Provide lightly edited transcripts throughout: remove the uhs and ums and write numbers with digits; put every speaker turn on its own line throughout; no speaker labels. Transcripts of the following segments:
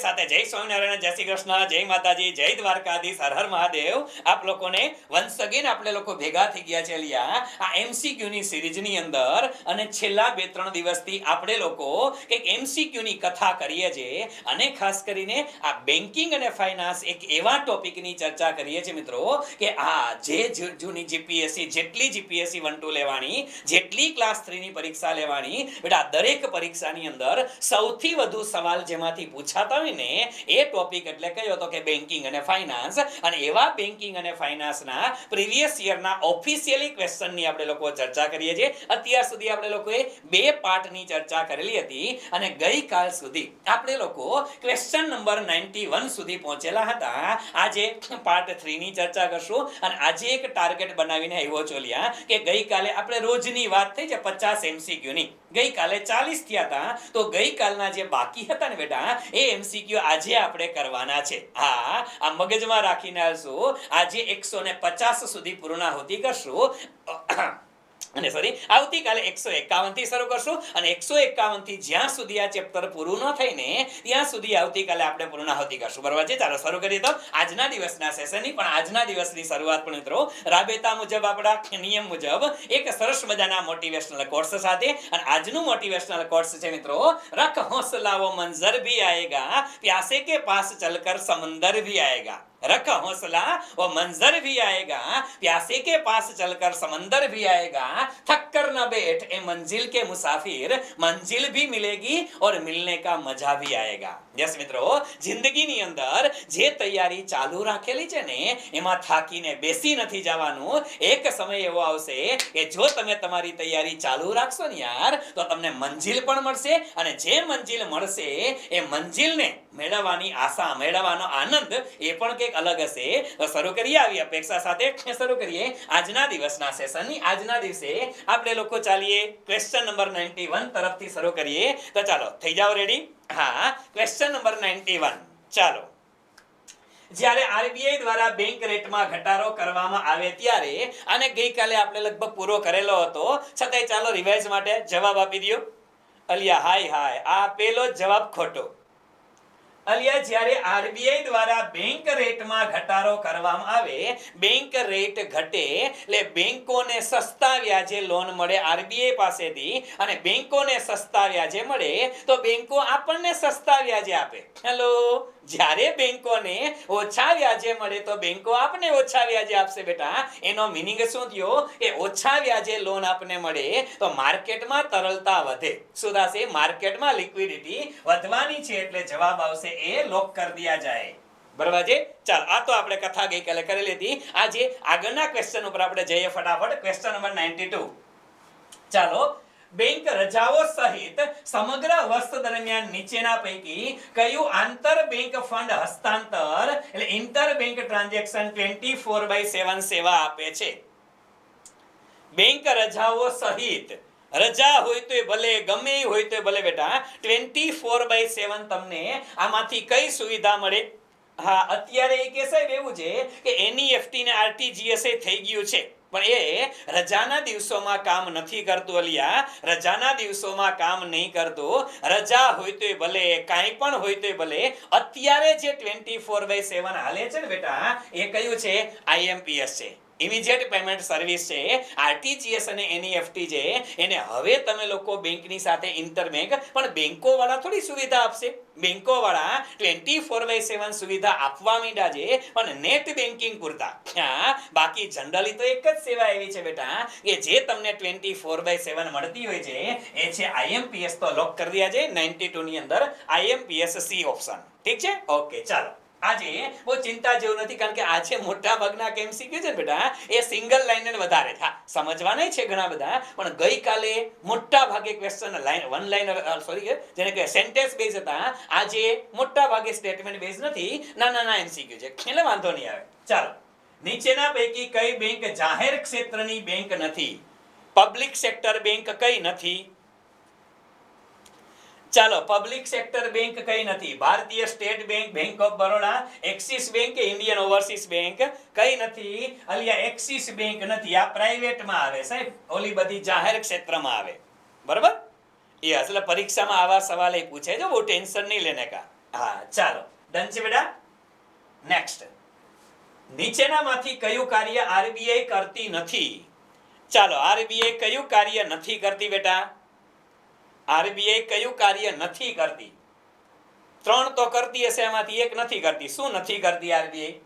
સાથે જય સ્વામિનારાયણ, જય શ્રી કૃષ્ણ, જય માતાજી, જય દ્વારકાધીશ, હર હર મહાદેવ. આપ લોકોને વન્સ અગેન આપણે લોકો ભેગા થઈ ગયા છે લિયા આ એમસીક્યુ ની સિરીઝ ની અંદર. અને છેલ્લા 2-3 દિવસથી આપણે લોકો એક એમસીક્યુ ની કથા કરીએ છીએ અને ખાસ કરીને આ બેન્કિંગ અને ફાઇનાન્સ એક એવા ટોપિક ની ચર્ચા કરીએ છીએ મિત્રો કે આ જે જૂની જીપીએસસી જેટલી જીપીએસસી 1-2 લેવાની, જેટલી ક્લાસ 3 ની પરીક્ષા લેવાની, બેટા દરેક પરીક્ષાની અંદર સૌથી વધુ સવાલ જેમાંથી પૂછાતા હોય ને એ ટોપિક એટલે કયો તો કે બેન્કિંગ અને ફાઇનાન્સ. અને એવા બેન્કિંગ અને ફાઇનાન્સના પ્રીવિયસ યરના ઓફિશિયલી ક્વેશ્ચનની આપણે લોકો ચર્ચા કરીએ છીએ. અત્યાર સુધી આપણે લોકોએ 2 પાર્ટની ચર્ચા કરેલી હતી અને ગઈકાલ સુધી આપણે લોકો ક્વેશ્ચન નંબર 91 સુધી પહોંચેલા હતા. આજે પાર્ટ 3 ની ચર્ચા કરશું અને આજે એક ટાર્ગેટ બનાવીને આવ્યો ચોલિયા કે ગઈકાલે આપણે રોજની વાત થઈ છે 50 એમસીક્યુ ની, ગઈકાલે 40 થયા હતા. તો ગઈકાલના જે બાકી હતા ને બેટા એ એમસીક્યુ આજે આપણે કરવાના છે. હા, આ મગજમાં રાખીને આવશું. આજે 150 સુધી પૂર્ણાહુતિ કરશું અને સોરી આવતીકાલે 151 થી શરૂ કરશું અને 151 થી જ્યાં સુધી આ ચેપ્ટર પૂરું ન થાય ને ત્યાં સુધી આવતીકાલે આપણે પૂર્ણાહુતિ કરશું. બરાબર છે? ચાલો શરૂ કરીએ તો આજના દિવસના સેશનની. પણ આજના દિવસની શરૂઆત પણ મિત્રો રાબેતા મુજબ આપણા નિયમ મુજબ એક સરસ મજાના મોટિવેશનલ કોર્સ સાથે. અને આજનું મોટિવેશનલ કોર્સ છે મિત્રો રખ હौसला वो मंजर भी आएगा, प्यासे के पास चलकर समंदर भी आएगा. रख हौसला वो मंजर भी आएगा, प्यासे के पास चलकर समंदर भी आएगा. थक कर न बैठ ए मंजिल के मुसाफिर, मंजिल भी मिलेगी और मिलने का मजा भी आएगा. यस મિત્રો, જિંદગીની અંદર જે તૈયારી ચાલુ રાખેલી છે ને એમાં થાકીને બેસી નથી જવાનું. એક સમય એવો આવશે કે જો તમે તમારી તૈયારી ચાલુ રાખશો ને યાર તો તમને મંજિલ પણ મળશે અને જે મંજિલ મળશે એ મંજિલને મેળવવાની આશા, મેળવવાનો આનંદ એ પણ કંઈક અલગ હશે. તો શરૂ કરીએ આવી અપેક્ષા સાથે શરૂ કરીએ આજના દિવસના સેશનની. આજના દિવસે આપણે લોકો ચાલીએ ક્વેશ્ચન નંબર 91 તરફથી શરૂ કરીએ. તો ચાલો થઈ જાઓ રેડી. હા, ક્વેશ્ચન નંબર 91. ચાલો, જ્યારે આરબીઆઈ દ્વારા બેંક રેટમાં ઘટાડો કરવામાં આવે ત્યારે, અને ગઈકાલે આપણે લગભગ પૂરો કરેલો હતો છતાંય ચાલો રિવાઇઝ માટે જવાબ આપી દો. અલિયા હાય, આ પેલો જવાબ ખોટો. અલિયા જ્યારે આરબીઆઈ દ્વારા બેંક રેટમાં ઘટાડો કરવામાં આવે, બેંક રેટ ઘટે એટલે બેંકોને સસ્તા વ્યાજે લોન મળે આરબીઆઈ પાસેથી, અને બેંકોને સસ્તા વ્યાજે મળે તો બેંકો આપણને સસ્તા વ્યાજે આપે. હેલો, જ્યારે બેંકોને ઓછા વ્યાજે મળે તો બેંકો આપને ઓછા વ્યાજે આપશે. બેટા એનો મીનિંગ શું થયો કે ઓછા વ્યાજે લોન આપને મળે તો માર્કેટમાં તરલતા વધે. શું થશે? માર્કેટમાં લિક્વિડિટી વધવાની છે. એટલે જવાબ આવશે એ લોક કરી દિયા જાય. બરાબર છે? ચાલ, આ તો આપણે કથા ગઈકાલે કરેલી હતી. આજે આગળના ક્વેશ્ચન ઉપર આપણે જઈએ ફટાફટ. Question number 92. ચાલો, બેંક રજાઓ સહિત સમગ્ર વર્ષ દરમિયાન નીચેના પૈકી કયું આંતર બેંક ફંડ હસ્તાંતર એટલે ઇન્ટર બેંક ટ્રાન્ઝેક્શન 24/7 સેવા આપે છે? બેંક રજાઓ સહિત, રજા હોય તો ભલે, ગમે હોય તો ભલે બેટા, 24/7 તમને આમાંથી કઈ સુવિધા મળે? હા, અત્યારે એ કે સાહેબ એવું છે કે એનઈએફટી ને આરટીજીએસ થઈ ગયું છે પણ એ રજાના દિવસોમાં કામ નથી કરતું. અલિયા, રજાના દિવસોમાં કામ નહીં કરતું. રજા હોય તો ભલે, કાંઈ પણ હોય તો ભલે, અત્યારે જે 24/7 હાલે છે ને બેટા એ કયું છે? આઈએમપીએસ છે, ઇમિડિયેટ પેમેન્ટ સર્વિસ છે. આરટીજીએસ અને એનઈએફટી છે એને હવે તમે લોકો બેંકની સાથે ઇન્ટરબેંક, પણ બેંકો વાળા થોડી સુવિધા આપશે. બેંકો વાળા 24/7 સુવિધા આપવા માંડ્યા છે પણ નેટ બેન્કિંગ પૂરતા. બાકી જનરલી તો એક જ સેવા એવી છે બેટા કે જે તમને 24/7 મળતી હોય છે એ છે આઈએમપીએસ. તો લોક કરી દિયા છે 92 ની અંદર આઈએમપીએસ સી ઓપ્શન. ઠીક છે? ઓકે, ચાલો. આજે બહુ ચિંતા જેવું નથી કારણ કે આજે મોટા ભાગના એમસીક્યુ છે બેટા એ સિંગલ લાઇનર વધારે છે. સમજવાના છે ઘણા બધા, પણ ગઈકાલે મોટા ભાગે ક્વેશ્ચન વન લાઇનર જેને કે સેન્ટેન્સ બેઝ હતા. આજે મોટા ભાગે સ્ટેટમેન્ટ બેઝ નથી, નાના એમસીક્યુ છે એટલે વાંધો નહીં આવે. ચાલો, નીચેના પૈકી કઈ બેંક જાહેર ક્ષેત્રની બેંક નથી? પબ્લિક સેક્ટર બેંક કઈ નથી? ચાલો, પબ્લિક સેક્ટર બેંક કઈ નથી? ભારતીય state bank, bank of Baroda, axis bank કે ઇન્ડિયન ઓવરસીઝ બેંક કઈ નથી? અલિયા એક્સિસ બેંક નથી. આ પ્રાઇવેટમાં આવે સાહેબ, ઓલી બધી જાહેર ક્ષેત્રમાં આવે. બરાબર? યસ, એટલે પરીક્ષામાં આવા સવાલ પૂછે છે, બહુ ટેન્શન નહીં લેને કા. હા ચાલો ડન છે બેટા. નેક્સ્ટ, નીચેનામાંથી કયું કાર્ય આરબીઆઈ કરતી નથી? ચાલો, આરબીઆઈ કયું કાર્ય નથી કરતી બેટા? આરબીઆઈ કયું કાર્ય નથી કરતી? 3 તો કરતી હશે, એમાંથી એક નથી કરતી. શું નથી કરતી આરબીઆઈ?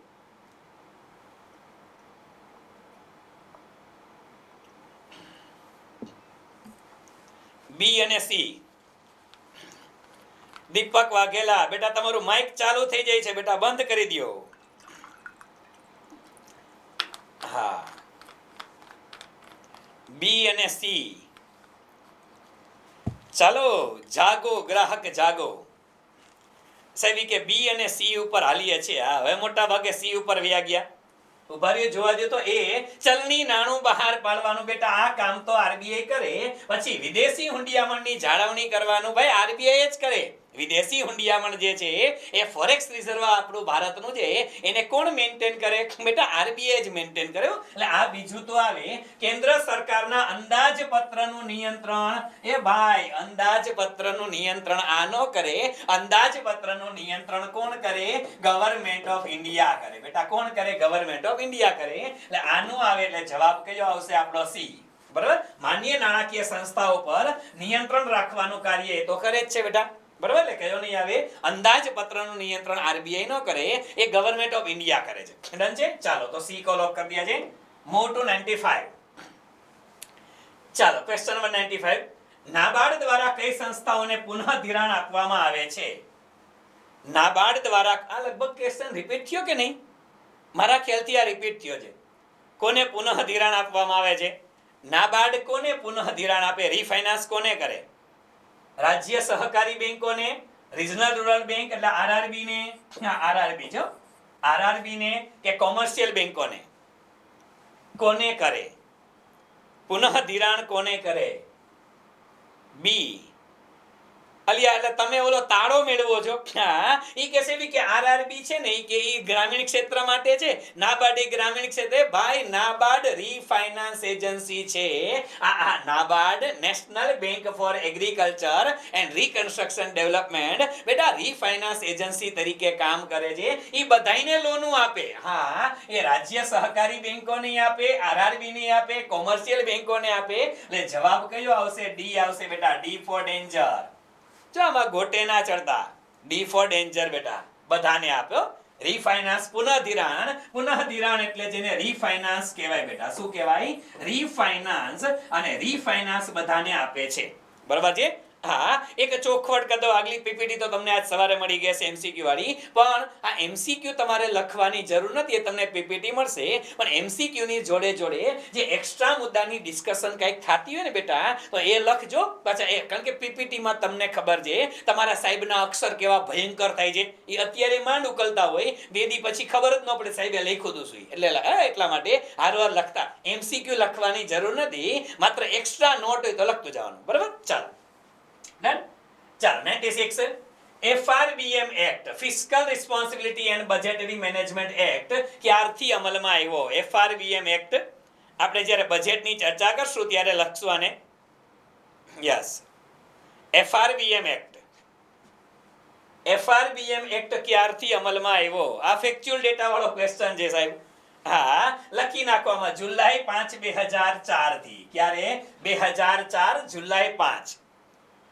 બી અને સી. દીપક વાઘેલા બેટા તમારું માઇક ચાલુ થઈ જાય છે બેટા, બંધ કરી દો. હા, બી અને સી. ચાલો જાગો ગ્રાહક જાગો. સાહેબ કે બી અને સી ઉપર હાલીએ છે. હા, હવે મોટા ભાગે સી ઉપર વ્યા ગયા. ઉભા રહ્યો, જોવા દો તો એ ચલણી નાણું બહાર પાડવાનું બેટા આ કામ તો આરબીઆઈ કરે. પછી વિદેશી હુંડિયામણની જાળવણી કરવાનું ભાઈ આરબીઆઈ જ કરે. વિદેશી હુંડિયામણ જે છે એ ફોરેક્સ રિઝર્વ આપણું ભારતનું છે, એને કોણ મેન્ટેન કરે? બેટા આરબીઆઈ જ મેન્ટેન કરે. એટલે આ બીજું તો આવે કેન્દ્ર સરકારના અંદાજપત્રનું નિયંત્રણ. એ ભાઈ અંદાજપત્રનું નિયંત્રણ આ નો કરે. અંદાજપત્રનું નિયંત્રણ કોણ કરે? ગવર્નમેન્ટ ઓફ ઇન્ડિયા કરે. બેટા કોણ કરે? ગવર્નમેન્ટ ઓફ ઇન્ડિયા કરે. એટલે આનું આવે એટલે જવાબ કયો આવશે આપણો? સી. બરાબર. માન્ય નાણાકીય સંસ્થાઓ પર નિયંત્રણ રાખવાનું કાર્ય એ તો કરે જ છે બેટા. બરાબર. એટલે કયો નહીં આવે? અંદાજપત્રનું નિયંત્રણ આરબીઆઈ નો કરે, એ ગવર્નમેન્ટ ઓફ ઇન્ડિયા કરે છે. ડન છે. ચાલો તો સી કો લોક કરી દિયા છે. Move to 95. ચાલો ક્વેશ્ચન નંબર 95. નાબાર્ડ દ્વારા કઈ સંસ્થાઓને પુનઃ ધિરાણ આપવામાં આવે છે? નાબાર્ડ દ્વારા. આ લગભગ ક્વેશ્ચન રિપીટ થયો કે નહીં? મારા ખ્યાલથી આ રિપીટ થયો છે. કોને પુનઃ ધિરાણ આપવામાં આવે છે? નાબાર્ડ કોને પુનઃ ધિરાણ આપે? રીફાઇનાન્સ કોને કરે? રાજ્ય સહકારી બેંકોને, રિજનલ રૂરલ બેંક એટલે આરઆરબી ને, આરઆરબી જો આરઆરબી ને, કે કોમર્શિયલ બેંકોને? કોને કરે પુનઃ ધિરાણ? કોને કરે? બી. અલિયા એટલે તમે ઓલો તાળો મેળવો છો. ઈ કહેશે બી કે આરઆરબી છે ને, ઈ કે ઈ ગ્રામીણ ક્ષેત્ર માટે છે, નાબાર્ડ ઈ ગ્રામીણ ક્ષેત્રે. ભાઈ નાબાર્ડ રીફાઇનાન્સ એજન્સી છે. આ NABARD national bank four agriculture and reconstruction development બેટા રીફાઇનાન્સ એજન્સી તરીકે કામ કરે છે. ઈ બધાયને લોનો આપે. હા, એ રાજ્ય સહકારી બેંકોને આપે, આરઆરબી ને આપે, કોમર્શિયલ બેંકોને આપે. એટલે જવાબ કયો આવશે? ડી આવશે બેટા. D for danger. જો આમાં ગોટે ના ચડતા. ડી ફોર ડેન્જર બેટા. બધાને આપ્યો. રીફાઇનાન્સ પુનઃધિરાણ. પુનઃધિરાણ એટલે જેને રીફાઇનાન્સ કહેવાય બેટા. શું કહેવાય? રીફાઇનાન્સ. અને રીફાઇનાન્સ બધાને આપે છે. બરાબર છે. હા, એક ચોખવટ કરી દો. આગલી પીપીટી તો તમને આજ સવારે મળી ગઈ છે એમસીક્યુ વાળી, પણ આ એમસીક્યુ તમારે લખવાની જરૂર નથી, એ તમને પીપીટી મળશે. પણ એમસીક્યુ ની જોડે જોડે જે એક્સ્ટ્રા મુદ્દાની ડિસ્કશન કંઈક થતી હોય ને બેટા, તો એ લખજો પાછા. એ કારણ કે પીપીટી માં તમને ખબર છે તમારા સાહેબના અક્ષર કેવા ભયંકર થાય છે. એ અત્યારે માંડ ઉકલતા હોય, 2 દી પછી ખબર જ ન પડે સાહેબે લખ્યું હતું શું. એટલે એટલા માટે હારવાર લખતા. એમસીક્યુ લખવાની જરૂર નથી, માત્ર એક્સ્ટ્રા નોટ હોય તો લખતું જવાનું. બરાબર. ચાલો ડન. ચાલો 96. FRBM act, fiscal responsibility and budgetary management act ક્યારથી અમલમાં આવ્યો? FRBM એક્ટ આપણે જ્યારે બજેટની ચર્ચા કરશું ત્યારે લખશું આને. Yes, FRBM act. FRBM act ક્યારથી અમલમાં આવ્યો? આ ફેક્ચ્યુઅલ ડેટા વાળો ક્વેશ્ચન છે સાહેબ. હા, લખી નાખવામાં. જુલાઈ 5, 2004 થી. ક્યારે? 2004 જુલાઈ 5.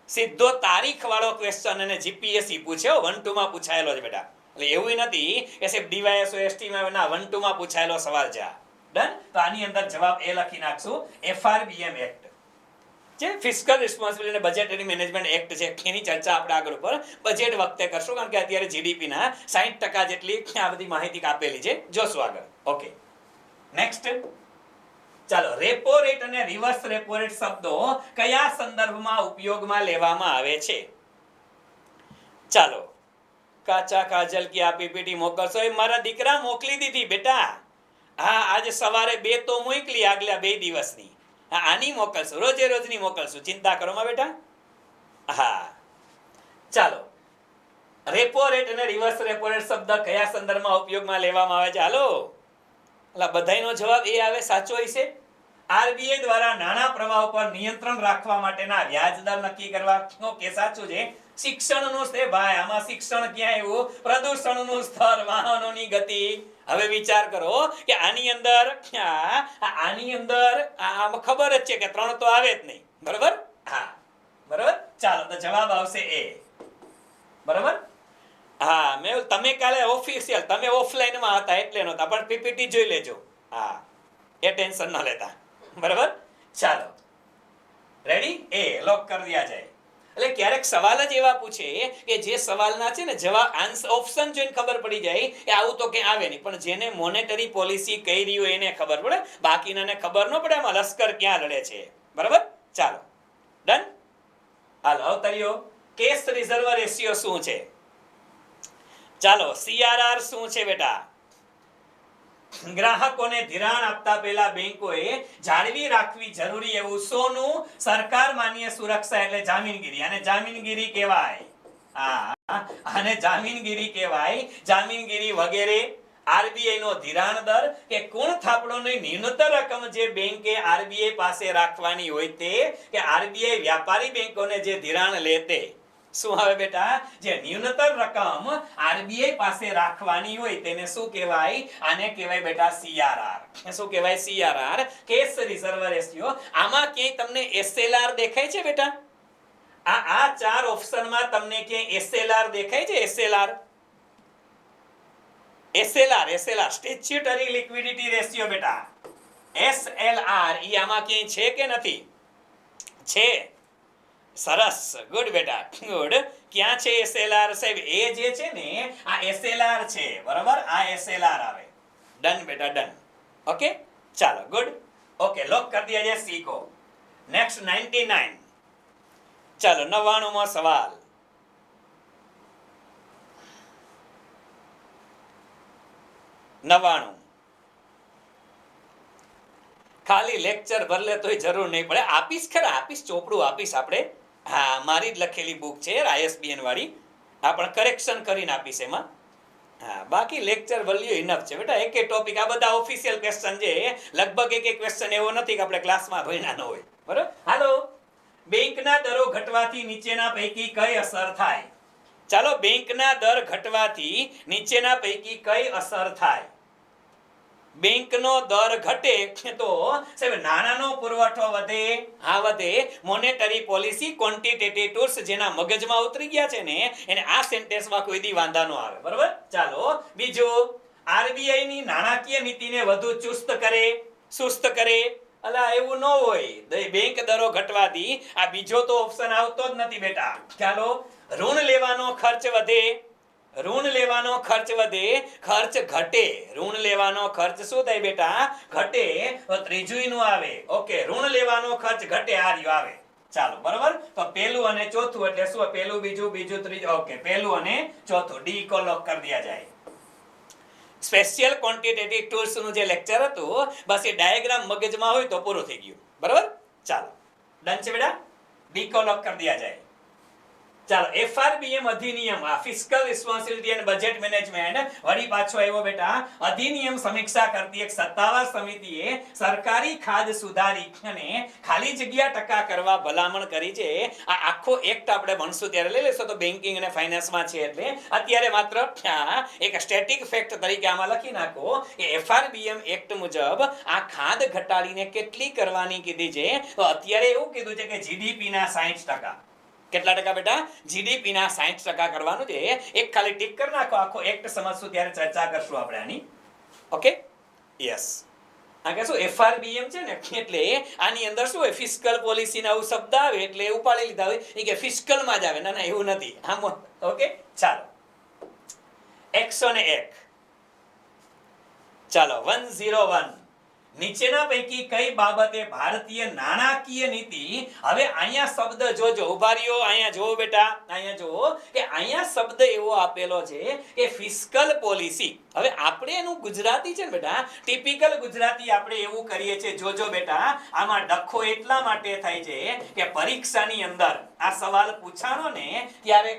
સીધો તારીખ વાળો ક્વેશ્ચન અને જીપીએસસી પૂછ્યો. 1 2 માં પૂછાયેલો છે બેટા. એટલે એવું નથી કે સાહેબ ડીવાયએસઓ એસટી માં ના 1 2 માં પૂછાયેલો સવાલ છે. ડન. તો આની અંદર જવાબ એ લખી નાખશું. FRBM એક્ટ જે ફિસ્કલ રિસ્પોન્સિબિલિટી અને બજેટરી મેનેજમેન્ટ એક્ટ છે, એની ચર્ચા આપણે આગળ ઉપર બજેટ વખતે કરશું, કારણ કે અત્યારે જીડીપી ના 60% જેટલી આ બધી માહિતી આપેલી છે. જોશું આગળ. Okay, next. ચાલો, રેપો રેટ અને રિવર્સ રેપો રેટ શબ્દો કયા સંદર્ભમાં ઉપયોગમાં લેવામાં આવે છે? ચાલો, કાચા કાજલ की આ પીપીટી મોકલશો? એ મારા દીકરા મોકલી દીધી બેટા. હા, આજે સવારે 2 તો મોકલી, આગલા 2 દિવસની. આની મોકલશું, રોજે રોજની મોકલશું. ચિંતા કરો માં બેટા. હા, ચાલો. રેપો રેટ અને રિવર્સ રેપો રેટ શબ્દ કયા સંદર્ભમાં ઉપયોગમાં લેવામાં આવે છે? હાલો, એટલે બધાયનો જવાબ એ આવે સાચો હશે. આરબીઆઈ દ્વારા નાણાં પ્રવાહ પર નિયંત્રણ રાખવા માટેના વ્યાજ દર નક્કી કરવા. ઓકે, સાચું છે. શિક્ષણનું છે ભાઈ, આમાં શિક્ષણ ક્યાં આવ્યું? પ્રદૂષણનું સ્તર, વાહનોની ગતિ. હવે વિચાર કરો કે આની અંદર આમાં ખબર જ છે કે 3 તો આવે જ નહીં, બરોબર? હા, બરોબર. ચાલો, તો જવાબ આવશે એ, બરોબર. હા, તમે કાલે ઓફિશિયલ, તમે ઓફલાઈન માં હતા એટલે નહોતા, પણ પીપીટી જોઈ લેજો. હા, એ ટેન્શન ન લેતા, બરોબર. ચાલો, રેડી? એ લોક કરી દિયા જાય. એટલે ક્યારેક સવાલ જ એવા પૂછે કે જે સવાલના છે ને જવાબ આન્સર ઓપ્શન જોઈને ખબર પડી જાય કે આવું તો ક્યાં આવે નહીં, પણ જેને મોનેટરી પોલિસી કહી રહ્યું એને ખબર પડે, બાકીનાને ખબર ન પડે આમાં લશ્કર ક્યાં લડે છે, બરાબર. ચાલો, ડન. હાલો, અવતર્યો. કેશ રિઝર્વ રેશિયો શું છે? ચાલો, સીઆરઆર શું છે બેટા? ગ્રાહકોને ધિરાણ આપતા પહેલા બેંકોએ જાળવી રાખવી જરૂરી એવું સોનું, સરકાર માન્ય સુરક્ષા એટલે જામીનગીરી. અને જામીનગીરી કહેવાય. અને જામીનગીરી કહેવાય. જામીનગીરી વગેરે આરબીઆઈ નો ધિરાણ દર કે કુલ થાપણોની ન્યૂનતમ રકમ જે બેંકે આરબીઆઈ પાસે રાખવાની હોય તે, કે આરબીઆઈ વ્યાપારી બેંકોને જે ધિરાણ લે તે શું આવે બેટા? જે ન્યૂનતમ રકમ આરબીઆઈ પાસે રાખવાની હોય તેને શું કહેવાય? આને કહેવાય બેટા સીઆરઆર. શું કહેવાય? CRR, cache reserve ratio. આમાં ક્યાંય તમને એસએલઆર દેખાય છે બેટા? આ 4 ઓપ્શનમાં તમને ક્યાંય એસએલઆર દેખાય છે? SLR, SLR statutory liquidity ratio બેટા. એસએલઆર ઈ આમાં ક્યાંય છે કે નથી? છે. સરસ, ગુડ બેટા, ગુડ. ક્યાં છે એસએલઆર સાહેબ? એ જે છે ને આ એસએલઆર છે, બરાબર. આ એસએલઆર આવે. ડન બેટા, ડન. ઓકે, ચાલો, ગુડ. ઓકે, લોક કરી દિયા જાય સી को. નેક્સ્ટ 99. ચાલો, 99 મો સવાલ. 99 ખાલી લેક્ચર ભર લે તોય જરૂર નહીં પડે. આપીશ ખરા, આપીશ, ચોપડું આપીશ આપણે. હા, મારી જ લખેલી બુક છે આઈએસબીએન વાળી. આ પણ કરેક્શન કરીને આપીશ એમાં. હા, બાકી લેક્ચર વેલ્યુ ઇનફ છે બેટા. એક ટોપિક, આ બધા ઓફિશિયલ ક્વેશ્ચન છે. લગભગ એક ક્વેશ્ચન એવો નથી કે આપણે ક્લાસમાં ભણ્યા ન હોય, બરોબર. હાલો, બેંકના દરો ઘટવાથી નીચેના પૈકી કઈ અસર થાય? ચાલો, બેંકના દર ઘટવાથી નીચેના પૈકી કઈ અસર થાય? બેંકનો દર ઘટે તો સાહેબ નાણાંનો પુરવઠો વધે. હા, વધે. મોનેટરી પોલિસી ક્વોન્ટિટેટિવ ટૂલ્સ જેના મગજમાં ઉતરી ગયા છે ને એને આ સેન્ટેન્સમાં કોઈ દી વાંધા ન આવે, બરોબર. ચાલો, બીજું, આરબીઆઈ ની નાણાકીય નીતિને વધુ ચુસ્ત કરે, સુસ્ત કરે. અલા, એવું ન હોય. બેંક દરો ઘટવાથી આ બીજો તો ઓપ્શન આવતો જ નથી બેટા. ચાલો, ઋણ લેવાનો ખર્ચ વધે. ઋણ લેવાનો ખર્ચ વધે, ખર્ચ ઘટે. ઋણ લેવાનો ખર્ચ શું થાય બેટા? ઘટે. તો ત્રીજું નું આવે. ઓકે, ઋણ લેવાનો ખર્ચ ઘટે, આ રહ્યું આવે. ચાલો, બરોબર. તો પહેલું અને ચોથું એટલે શું? પહેલું, બીજું, બીજું, ત્રીજું. ઓકે, પહેલું અને ચોથું ડી કો લોક કરી દિયા જાય. સ્પેશિયલ ક્વોન્ટિટેટિવ ટૂલ્સ નું જે લેક્ચર હતું, બસ એ ડાયાગ્રામ મગજમાં હોય તો પૂરું થઈ ગયું, બરોબર. ચાલો, ડન છે બેટા. ડી કો લોક કરી દિયા જાય. ચાલો, એફઆરબીએમ અધિનિયમ, આ fiscal responsibility and budget management વળી પાછો આવ્યો બેટા. અધિનિયમ સમીક્ષા કરતી એક સત્તાવાર સમિતિએ સરકારી ખાધ સુધારી અને ખાલી જગ્યા ટકા કરવા ભલામણ કરી છે. આ આખો એક્ટ આપણે ભણશું ત્યારે લઈ લેશો તો બેન્કિંગ અને ફાઇનાન્સમાં છે. એટલે અત્યારે માત્ર એક સ્ટેટિક ફેક્ટ તરીકે આમાં લખી નાખો કે એફઆરબીએમ એક્ટ મુજબ આ ખાધ ઘટાડીને કેટલી કરવાની કીધી છે? તો અત્યારે એવું કીધું છે કે જીડીપી ના 60%. કેટલા ટકા બેટા? જીડીપી ના 60% કરવાનું છે. એક ખાલી ટીક કરી નાખો. આખો એક્ટ સમજશું ત્યારે ચર્ચા કરશું આપણે આની. Okay, yes. આ કે શું એફઆરબીએમ છે ને એટલે આની અંદર શું હોય? ફિસ્કલ પોલિસી ના શબ્દ આવે એટલે ઉપાડી લીધા હોય એ કે ફિસ્કલ માં જ આવે. ના, એવું નથી. આમ ઓકે, ચાલો, 101. ચાલો, 101. નીચેના પૈકી કઈ બાબતે ભારતીય નાણાકીય નીતિ, હવે અહીંયા શબ્દ જોજો, ઉભા રહ્યો. અહીંયા જોવો બેટા, અહીંયા જોવો કે અહીંયા શબ્દ એવો આપેલો છે કે ફિસ્કલ પોલિસી. હવે આપણે એનું ગુજરાતી છે ને બેટા, ટિપિકલ ગુજરાતી આપણે એવું કરીએ છીએ. જોજો બેટા, આમાં ડખો એટલા માટે થાય છે કે પરીક્ષાની અંદર આ સવાલ પૂછાણો ને ત્યારે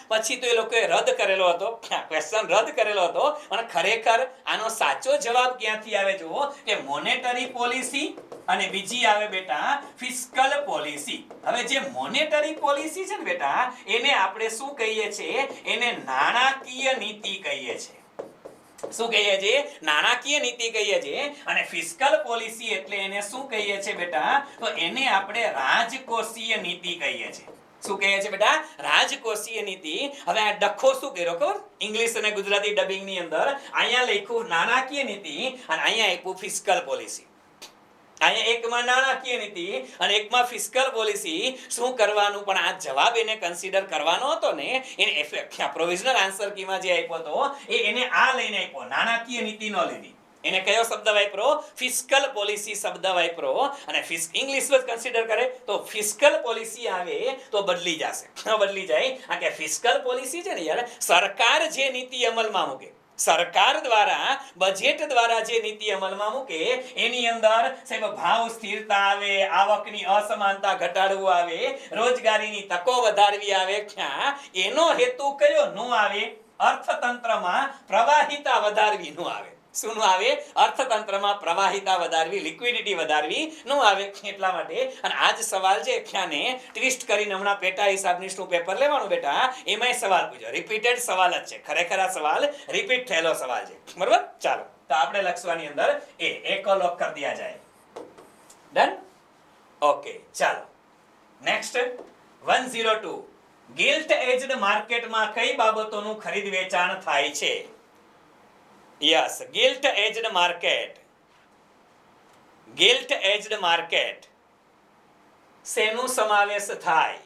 પછી તો એ લોકોએ રદ કરેલો હતો, ક્વેશ્ચન રદ કરેલો હતો. અને ખરેખર આનો સાચો જવાબ ક્યાંથી આવે જુઓ કે મોનેટરી પોલિસી અને બીજી આવે બેટા ફિસ્કલ પોલિસી. હવે જે મોનેટરી પોલિસી છે ને બેટા એને આપણે શું કહીએ છીએ? એને નાણાકીય નીતિ કહીએ છીએ. શું કહીએ છીએ? નાણાકીય નીતિ કહીએ છીએ. અને ફિસ્કલ પોલિસી એટલે એને શું કહીએ છીએ બેટા? તો એને આપણે રાજકોષીય નીતિ કહીએ છીએ. શું કહીએ છીએ બેટા? રાજકોષીય નીતિ. હવે આ ડખો શું કર્યો ખબર? ઇંગ્લિશ અને ગુજરાતી ડબિંગ ની અંદર અહીંયા લખ્યું નાણાકીય નીતિ અને અહીંયા આપ્યું ફિસ્કલ પોલિસી. અહીંયા એકમાં નાણાકીય નીતિ અને એકમાં ફિસ્કલ પોલિસી. શું કરવાનું? પણ આ જવાબ એને કન્સિડર કરવાનો હતો ને, એને પ્રોવિઝનલ આન્સર કીમાં જે આપ્યો હતો એને આ લઈને આપ્યો, નાણાકીય નીતિ નો લીધી. એને કયો શબ્દ વાપરો? ફિસ્કલ પોલિસી શબ્દ વાપરો. અને ઇંગ્લિશ જ કન્સિડર કરે તો ફિસ્કલ પોલિસી આવે તો બદલી જશે, બદલી જાય. આ કે ફિસ્કલ પોલિસી છે ને યાર, સરકાર જે નીતિ અમલમાં મૂકે, સરકાર દ્વારા બજેટ દ્વારા જે નીતિ અમલમાં મૂકે એની અંદર સાહેબ ભાવ સ્થિરતા આવે, આવકની અસમાનતા ઘટાડવું આવે, રોજગારીની તકો વધારવી આવે. એનો હેતુ કયો નો આવે? અર્થતંત્રમાં પ્રવાહિતા વધારવી નો આવે. શું આવે? અર્થતંત્રમાં પ્રવાહિતા વધારવી, લિક્વિડિટી વધારવી નો આવે. એટલા માટે અને આ જ સવાલ છે ખ્યાને ટ્વિસ્ટ કરીને હમણાં પેટા હિસાબનીશનું પેપર લેવાનું બેટા, એમાંય સવાલ પૂછ્યો, રિપીટેડ સવાલ જ છે. ખરેખર આ સવાલ રિપીટ થયેલો સવાલ છે. બરોબર? ચાલો તો આપણે લખવાની અંદર એકો લોક કરી દિયા જાય. ડન? ઓકે ચાલો નેક્સ્ટ 102 ગિલ્ટ એજ્ડ માર્કેટમાં કઈ બાબતોનું ખરીદ વેચાણ થાય છે? Yes, gilt edged market. gilt edged market શેનું સમાવેશ થાય?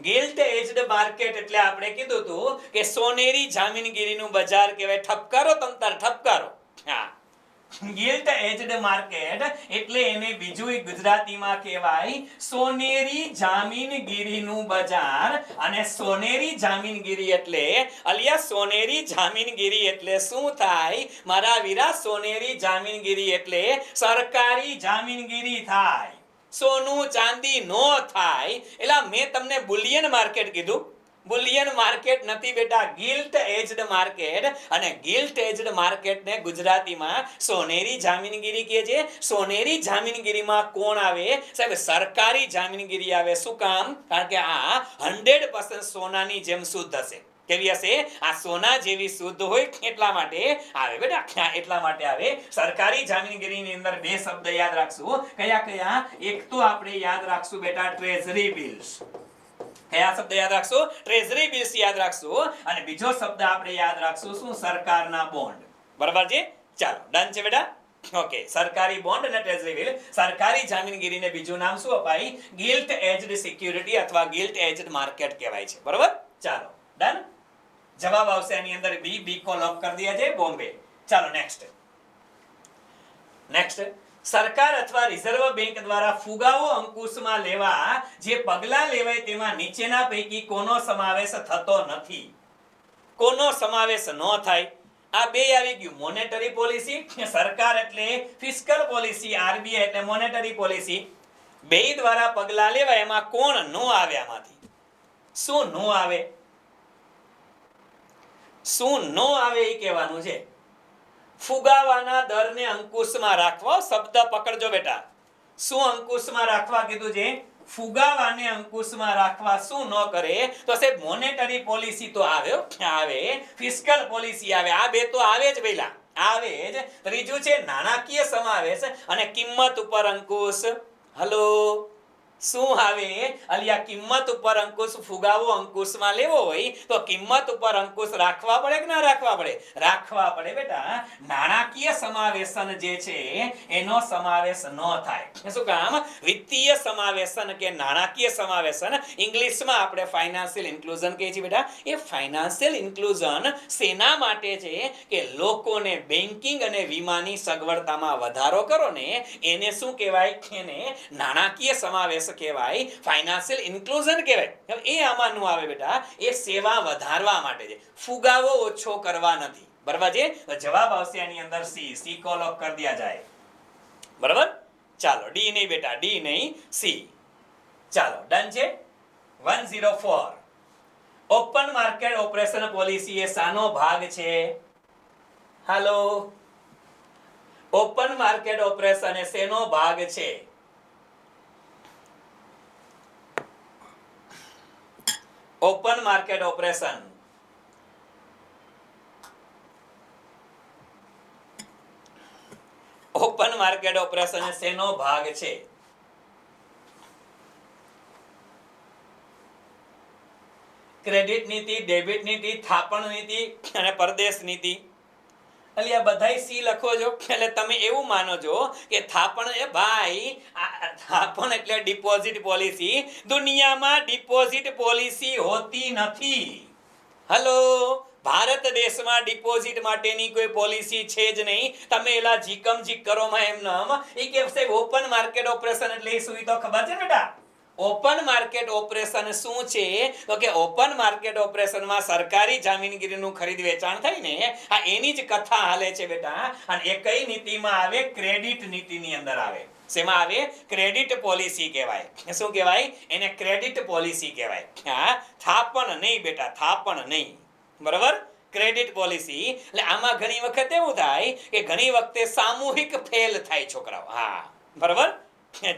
gilt edged market એટલે આપણે કીધું હતું કે સોનેરી જામીનગીરીનું બજાર કહેવાય. ઠપકારો તમતાર ઠપકારો. હા, gilt edged market એટલે એને બીજું ગુજરાતીમાં કહેવાય સોનેરી જામીનગીરીનું બજાર. અને સોનેરી જામીનગીરી એટલે અલિયા સોનેરી જામીનગીરી એટલે શું થાય મારા વીરા? સોનેરી જામીનગીરી એટલે સરકારી જામીનગીરી થાય, સોનું ચાંદી નો થાય. એટલે મેં તમને બુલિયન માર્કેટ કીધું, બુલિયન માર્કેટ નથી બેટા, ગિલ્ટ એજ્ડ માર્કેટ. અને ગિલ્ટ એજ્ડ માર્કેટ ને ગુજરાતીમાં સોનેરી જામીનગીરી કહે છે. સોનેરી જામીનગીરીમાં કોણ આવે સાહેબ? સરકારી જામીનગીરી આવે. શું કામ? કારણ કે આ 100% સોનાની જેમ શુદ્ધ હશે. કેવી હશે? આ સોના જેવી શુદ્ધ હોય એટલા માટે આવે બેટા, એટલા માટે આવે. સરકારી જામીનગીરીની અંદર બે શબ્દ યાદ રાખશું. કયા કયા? એક તો આપણે યાદ રાખશું બેટા ટ્રેઝરી બિલ્સ. કયા શબ્દ યાદ રાખશો? ટ્રેઝરી બિલ્સ યાદ રાખશો. અને બીજો શબ્દ આપણે યાદ રાખશું શું? સરકારના બોન્ડ. બરાબર છે? ચાલો ડન છે બેટા? ઓકે, સરકારી બોન્ડ અને ટ્રેઝરી બિલ. સરકારી જામીનગીરીને બીજું નામ શું અપાય? ગિલ્ટ એજ્ડ સિક્યુરિટી અથવા ગિલ્ટ એજ્ડ માર્કેટ કહેવાય છે. બરાબર? ચાલો ડન. જવાબ આવશે આની અંદર બી. બી કો લોક કરી દિયા છે, બોમ્બે. ચાલો નેક્સ્ટ. સરકાર અથવા રિઝર્વ બેંક દ્વારા ફુગાવો અંકુશમાં લેવા જે પગલાં લેવાય તેમાં નીચેના પૈકી કોનો સમાવેશ થતો નથી? કોનો સમાવેશ ન થાય? આ બે આવી ગયું, મોનેટરી પોલિસી, સરકાર એટલે ફિસ્કલ પોલિસી, આરબીઆઈ એટલે મોનેટરી પોલિસી. બે દ્વારા પગલાં લેવાય એમાં કોણ નો આવે? આમાંથી શું નો આવે? શું નો આવે એ કહેવાનું છે. ફુગાવાના દરને અંકુશમાં રાખવા. શબ્દ પકડજો બેટા. શું અંકુશમાં રાખવા કીધું છે? ફુગાવાને અંકુશમાં રાખવા. શું ન કરે? તો સાહેબ મોનેટરી પોલિસી તો આવે, ફિસ્કલ પોલિસી આવે. આ બે તો આવે જ પહેલા, આવે જ. ત્રીજું છે નાણાકીય સમાવેશ અને કિંમત ઉપર અંકુશ. હલો, શું આવે? અલિયા કિંમત ઉપર અંકુશ. ફુગાવો અંકુશમાં લેવો હોય તો કિંમત ઉપર અંકુશ રાખવા પડે કે ના રાખવા પડે? રાખવા પડે બેટા. નાણાકીય સમાવેશન જે છે એનો સમાવેશ ન થાય. શું કામ? વિત્તીય સમાવેશન કે નાણાકીય સમાવેશન ઇંગ્લિશમાં આપણે ફાઇનાન્શિયલ ઇન્ક્લુઝન કહીએ છીએ બેટા. એ ફાઇનાન્શિયલ ઇન્ક્લુઝન શેના માટે છે કે લોકોને બેન્કિંગ અને વીમાની સગવડતામાં વધારો કરો ને એને શું કહેવાય? એને નાણાકીય સમાવેશ કહેવાય, ફાઇનાન્શિયલ ઇન્ક્લુઝન કહેવાય. એ આમાં નું આવે બેટા, એ સેવા વધારવા માટે છે, ફુગાવો ઓછો કરવા નથી. બરાબર છે? તો જવાબ આવશે આની અંદર સી. સી કો લોક કરી દિયા જાય. બરાબર? ચાલો ડી નહીં બેટા, ડી નહીં, સી. ચાલો ડન છે. 104. ઓપન માર્કેટ ઓપરેશન પોલિસી એ શાનો ભાગ છે? હાલો, ઓપન માર્કેટ ઓપરેશન એ શેનો ભાગ છે? Open market operation open market operation એ શેનો ભાગ છે? ક્રેડિટ નીતિ, ડેબિટ નીતિ, થાપણ નીતિ અને પરદેશ નીતિ. એટલે આ બધાય સી લખો છો એટલે તમે એવું માનો છો કે થાપણ એ ભાઈ થાપણ એટલે ડિપોઝિટ પોલિસી. દુનિયામાં ડિપોઝિટ પોલિસી હોતી નથી. હલો, ભારત દેશમાં ડિપોઝિટ માટેની કોઈ પોલિસી છે જ નહીં. તમે એલા જીકમ જીક કરો માં એમ નામ એ કે સાહેબ ઓપન માર્કેટ ઓપરેશન એટલે શું? તો ખબર છે બેટા ઓપન માર્કેટ ઓપરેશન શું છે? તો કે ઓપન માર્કેટ ઓપરેશનમાં સરકારી જામીનગીરીનું ખરીદ વેચાણ થાય ને આ એની જ કથા હાલે છે બેટા. અને એ કઈ નીતિમાં આવે? ક્રેડિટ નીતિની અંદર આવે. શેમાં આવે? ક્રેડિટ પોલિસી કહેવાય. શું કહેવાય એને? ક્રેડિટ પોલિસી કહેવાય. હા, થાપણ નહીં બેટા, થાપણ નહીં. બરાબર? Credit policy. એટલે આમાં ઘણી વખત એવું થાય કે ઘણી વખતે સામૂહિક ફેલ થાય છોકરાઓ. હા, બરાબર.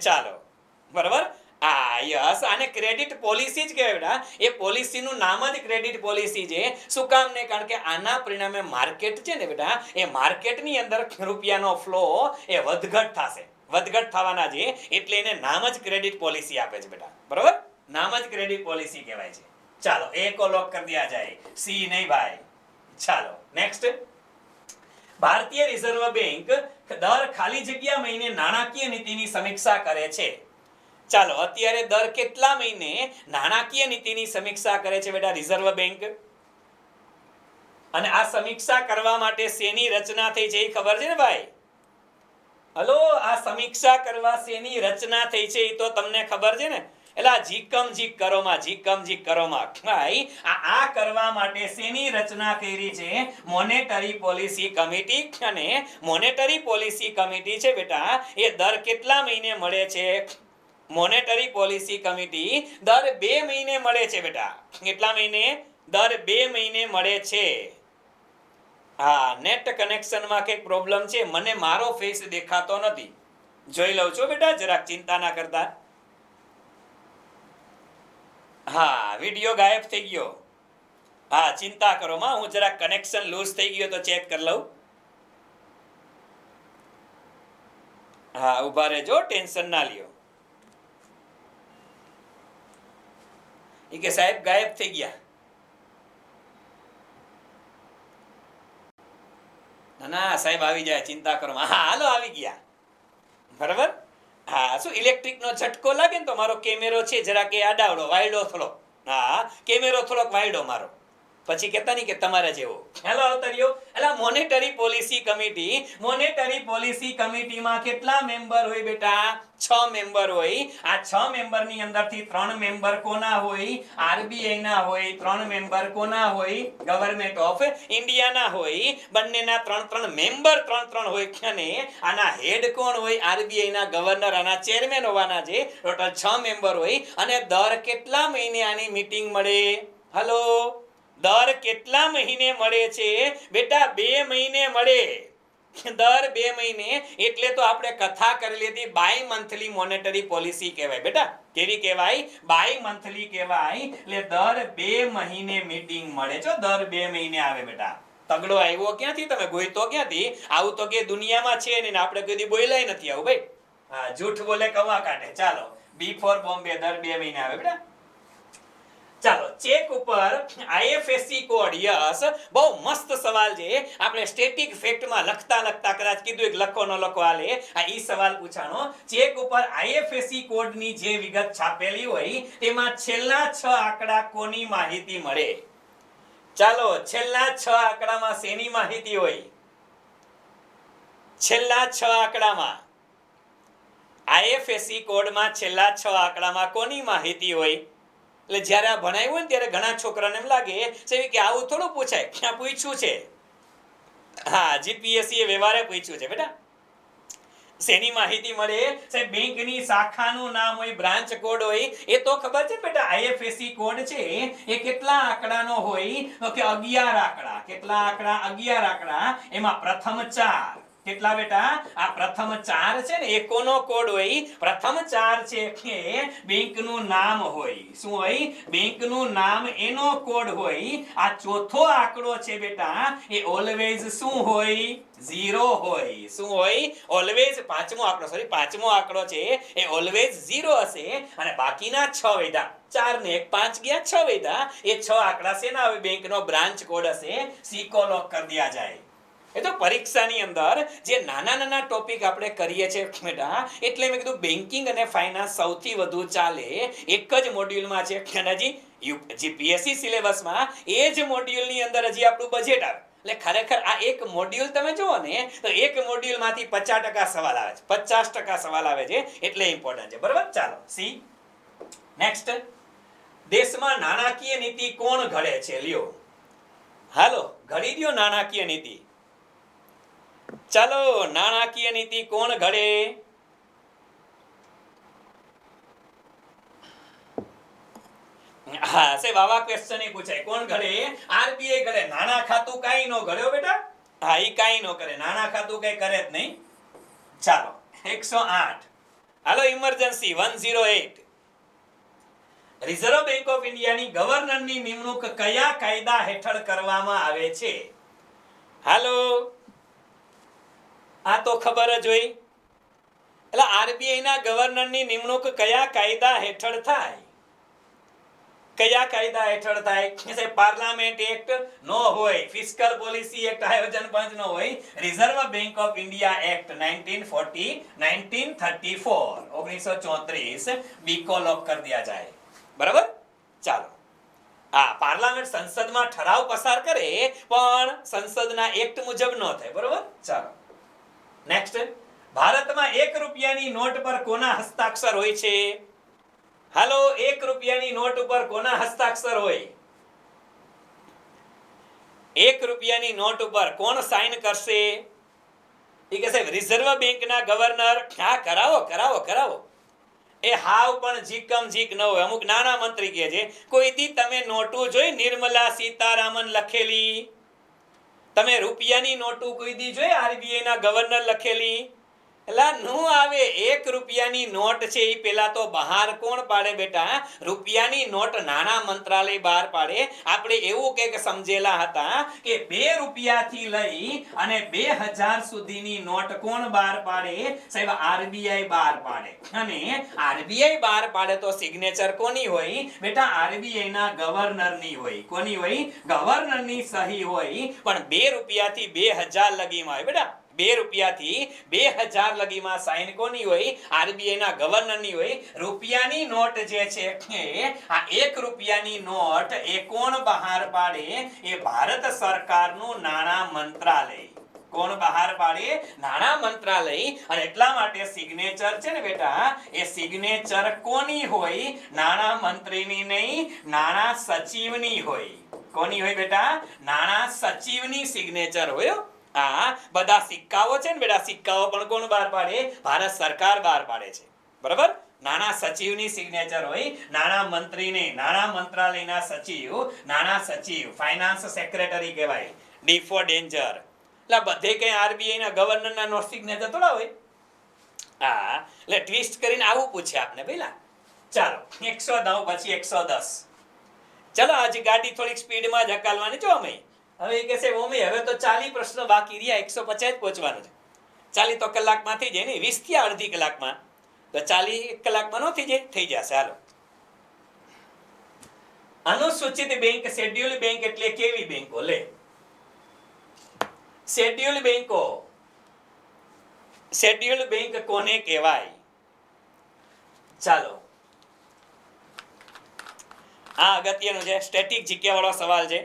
ચાલો, બરાબર. યસ, આને ક્રેડિટ પોલિસી જ કહેવાય બેટા. એ પોલિસીનું નામ જ ક્રેડિટ પોલિસી છે. શું કામ ને? કારણ કે આના પરિણામે માર્કેટ છે ને બેટા, એ માર્કેટની અંદર રૂપિયાનો ફ્લો એ વધઘટ થશે. વધઘટ થવાના છે એટલે એને નામ જ ક્રેડિટ પોલિસી આપે છે બેટા. બરોબર? નામ જ ક્રેડિટ પોલિસી કહેવાય છે. ચાલો, એક લોક કરી દિયા જાય, સી નહીં ભાઈ. ચાલો નેક્સ્ટ. ભારતીય રિઝર્વ બેંક દર ખાલી જગ્યા મહિને નાણાકીય નીતિની સમીક્ષા કરે છે. ચાલો, અત્યારે દર કેટલા મહિને નાણાકીય નીતિની સમીક્ષા કરે છે બેટા રિઝર્વ બેંક? અને આ સમીક્ષા કરવા માટે શેની રચના થઈ છે એ ખબર છે ને ભાઈ? હલો, આ સમીક્ષા કરવા શેની રચના થઈ છે એ તો તમને ખબર છે ને? એટલે જીકમ જીક કરોમાં, જીકમ જીક કરોમાં ભાઈ આ કરવા માટે શેની રચના કરી છે? Monetary policy committee. અને મોનેટરી પોલિસી કમિટી છે બેટા એ દર કેટલા મહિને મળે છે? મોનેટરી પોલિસી કમિટી દર 2 મહિને મળે છે બેટા. કેટલા મહિને? દર 2 મહિને મળે છે. હા, નેટ કનેક્શનમાં કંઈક પ્રોબ્લેમ છે. મને મારો ફેસ દેખાતો નથી. જોઈ લઉં છો બેટા, જરાક ચિંતા ના કરતા. હા, વિડિયો ગાયબ થઈ ગયો. હા, ચિંતા કરો માં, હું જરાક કનેક્શન લૂઝ થઈ ગયો તો ચેક કરી લઉં. હા, ઉભા રહેજો, ટેન્શન ના લ્યો. એ કે સાહેબ ગાયબ થઈ ગયા. ના સાહેબ આવી જાય, ચિંતા કરો. હા, હાલો આવી ગયા. બરાબર. હા, શું ઇલેક્ટ્રિકનો ઝટકો લાગે ને તો મારો કેમેરો છે જરાક એ આડાવડો વાયડો થોડો. હા, કેમેરો થોડોક વાયડો મારો. પછી કહેતા નહીં કે તમારા જેવો. હેલો અવતર્યો. એટલે monetary policy committee, monetary policy કમિટીમાં કેટલા મેમ્બર હોય બેટા? 6 મેમ્બર હોય. આ 6 મેમ્બરની અંદરથી 3 મેમ્બર કોના હોય? આરબીઆઈ ના હોય. 3 મેમ્બર કોના હોય? ગવર્નમેન્ટ ઓફ ઇન્ડિયાના હોય. બંનેના 3 મેમ્બર 3 હોય. અને આના હેડ કોણ હોય? આરબીઆઈ ના ગવર્નર, આના ચેરમેન હોવાના છે. ટોટલ 6 મેમ્બર હોય. અને દર કેટલા મહિને આની મીટિંગ મળે? હલો, દર કેટલા મહિને મળે છે બેટા? 2 મહિને મળે. દર 2 મહિને. એટલે તો આપણે કથા કરી લીધી બાય મંથલી મોનેટરી પોલિસી કહેવાય બેટા. કેવી કહેવાય? બાય મંથલી કહેવાય. એટલે દર 2 મહિને મીટિંગ મળે છે. દર 2 મહિને આવે બેટા. તગડો આવ્યો ક્યાંથી? તમે ગોઈતો ક્યાંથી? આવું તો કે દુનિયામાં છે ને આપણે કદી બોલાય નથી આવું ભાઈ. હા, જૂઠ બોલે કવા કાઢે. ચાલો, બી ફોર બોમ્બે દર 2 મહિને આવે બેટા. ચાલો, ચેક ઉપર આઈએફએસસી કોડ. યસ, બહુ મસ્ત સવાલ છે. આપણે સ્ટેટિક ફેક્ટમાં લખતા લખતા કદાચ કીધું એક લખો ન લખો હાલે. આ ઈ સવાલ પૂછાણો. ચેક ઉપર આઈએફએસસી કોડની જે વિગત છાપેલી હોય તેમાં છેલ્લા 6 આંકડા કોની માહિતી મળે? ચાલો, છેલ્લા 6 આંકડામાં શેની માહિતી હોય? છેલ્લા 6 આંકડામાં આઈએફએસસી કોડમાં છેલ્લા 6 આંકડામાં કોની માહિતી હોય? એટલે જ્યારે આ ભણાવ્યું હોય ને ત્યારે ઘણા છોકરાને એમ લાગે છે કે આવું થોડું પૂછાય. ક્યાં પૂછ્યું છે? હા, જીપીએસસી એ વ્યવહારે પૂછ્યું છે બેટા. શેની માહિતી મળે? સાહેબ બેંકની શાખાનું નામ હોય, બ્રાન્ચ કોડ હોય, એ તો ખબર છે બેટા. આઈએફએસસી કોડ છે એ કેટલા આંકડાનો હોય? તો કે 11 આંકડા. કેટલા આંકડા? 11 આંકડા. એમાં પ્રથમ 4 કેટલા બેટા? આ પ્રથમ 4 છે ને એ કોનો કોડ હોય? પ્રથમ 4 છે કે બેંકનું નામ હોય. શું હોય? બેંકનું નામ, એનો કોડ હોય. આ ચોથો આંકડો છે બેટા એ ઓલવેઝ શું હોય? 0 હોય. શું હોય? ઓલવેઝ પાંચમો આંકડો છે એ ઓલવેઝ 0 હશે. અને બાકીના 6 વધ્યા, 4 ને 1 5 ગયા, 6 વધ્યા. એ 6 આંકડા શેના હોય? બેંકનો બ્રાન્ચ કોડ હશે. સિક્કો લોક કરી દિયા જાય. એ તો પરીક્ષાની અંદર જે નાના નાના ટોપિક આપણે કરીએ છીએ બેટા, એટલે મેં કીધું બેન્કિંગ અને ફાઇનાન્સ સૌથી વધુ ચાલે એક જ મોડ્યુલમાં છે. અને હજી પીએસસી સિલેબસમાં એ જ મોડ્યુલની અંદર હજી આપણું બજેટ આવે. એટલે ખરેખર આ એક મોડ્યુલ તમે જુઓ ને તો એક મોડ્યુલમાંથી 50% સવાલ આવે છે, 50% સવાલ આવે છે. એટલે ઇમ્પોર્ટન્ટ છે. બરાબર? ચાલો સી નેક્સ્ટ. દેશમાં નાણાકીય નીતિ કોણ ઘડે છે? લ્યો હાલો ઘડી દો નાણાકીય નીતિ. ચાલો નાણાકીય નીતિ કોણ ઘડે? હા સાહેબ આવા ક્વેશ્ચન પૂછાય. કોણ ઘડે? આરબીઆઈ ઘડે. નાણા ખાતું કાઈ નો ઘડ્યો બેટા. હા ઈ કાઈ નો કરે. નાણા ખાતું કઈ કરે જ નહીં. ચાલો 108. હાલો ઇમરજન્સી 108. રિઝર્વ બેંક ઓફ ઇન્ડિયાની ગવર્નરની નિમણૂક કયા કાયદા હેઠળ કરવામાં આવે છે? હાલો આ તો ખબર જ હોય. એટલે આરબીઆઈ ના ગવર્નરની નિમણૂક કયા કાયદા હેઠળ થાય? કયા કાયદા હેઠળ થાય? પાર્લામેન્ટ એક્ટ નો હોય, ફિસ્કલ પોલિસી એક્ટ આયોજન પંચ નો હોય, reserve bank of India act 1934 બીકો લોક કરી દિયા જાય. બરાબર? ચાલો હા પાર્લામેન્ટ સંસદમાં ઠરાવ પસાર કરે પણ સંસદના એક્ટ મુજબ ન થાય. બરાબર? ચાલો નેક્સ્ટ. ભારતમાં 1 રૂપિયાની નોટ પર કોના હસ્તાક્ષર હોય છે? હાલો 1 રૂપિયાની નોટ ઉપર કોના હસ્તાક્ષર હોય? 1 રૂપિયાની નોટ ઉપર કોણ સાઇન કરશે? એ કે સાહેબ રિઝર્વ બેંકના ગવર્નર. હા કરાવો. એ હાવ પણ જીકમ જીક ન હોય. અમુક નાના મંત્રી કહે છે કોઈ દી તમે નોટો જોઈ નિર્મલા સીતારામન લખેલી? તમે રૂપિયાની નોટો કોઈ દી જોઈ આરબીઆઈ ના ગવર્નર લખેલી? એલા નું આવે. 1 રૂપિયાની નોટ છે એ પેલા તો બહાર કોણ પાડે બેટા? રૂપિયાની નોટ નાણા મંત્રાલય બહાર પાડે. આપણે એવું કે સમજેલા હતા કે 2 રૂપિયાથી લઈ અને 2000 સુધીની નોટ કોણ બહાર પાડે? સાહેબ આરબીઆઈ બહાર પાડે. અને આરબીઆઈ બહાર પાડે તો સિગ્નેચર કોની હોય બેટા? આરબીઆઈ ના ગવર્નરની હોય. કોની હોય? ગવર્નરની સહી હોય. પણ 2 રૂપિયાથી 2000 લગીમાં હોય બેટા. 2 રૂપિયાથી 2000 લગીમાં સાઇન કોની હોય? આરબીઆઈ ના ગવર્નરની હોય. રૂપિયાની નોટ જે છે આ 1 રૂપિયાની નોટ એ કોણ બહાર પાડે? એ ભારત સરકારનું નાણા મંત્રાલય. કોણ બહાર પાડે? નાણા મંત્રાલય. અને એટલા માટે સિગ્નેચર છે ને બેટા એ સિગ્નેચર કોની હોય? નાણા મંત્રીની નહીં, નાણા સચિવની હોય. કોની હોય બેટા? નાણા સચિવની સિગ્નેચર હોય. આ બધા સિક્કાઓ છે ને બેટા, સિક્કાઓ પણ કોણ બહાર પાડે? ભારત સરકાર બહાર પાડે છે. બરાબર? નાણા સચિવની સિગ્નેચર હોય. નાણા મંત્રીને, નાણા મંત્રાલયના સચિવ, નાણા સચિવ, ફાઇનાન્સ સેક્રેટરી કહેવાય. D for danger. એટલે બધે કઈ આરબીઆઈ ના ગવર્નરના નો સિગ્નેચર થોડા હોય. હા એટલે ટ્વિસ્ટ કરીને આવું પૂછે આપને પહેલા. ચાલો 109 પછી 110. ચલો આજે ગાડી થોડીક સ્પીડમાં જ હકાલવાની છો અમે. હવે એ કહેશે ઓમે હવે તો 40 પ્રશ્નો બાકી રહ્યા, 150 પહોંચવાનું છે. 40 તો કલાકમાં થઈ જાય ને, 20 થી અડધી કલાકમાં. તો 40 કલાકમાં નો થઈ જાય? થઈ જશે. હાલો અનુસૂચિત બેંક, શેડ્યુલ બેંક એટલે કેવી બેંકો? લે શેડ્યુલ બેંકો. શેડ્યુલ બેંક કોને કહેવાય? ચાલો આ અગત્યનું છે. સ્ટેટિક જીકે વાળો સવાલ છે.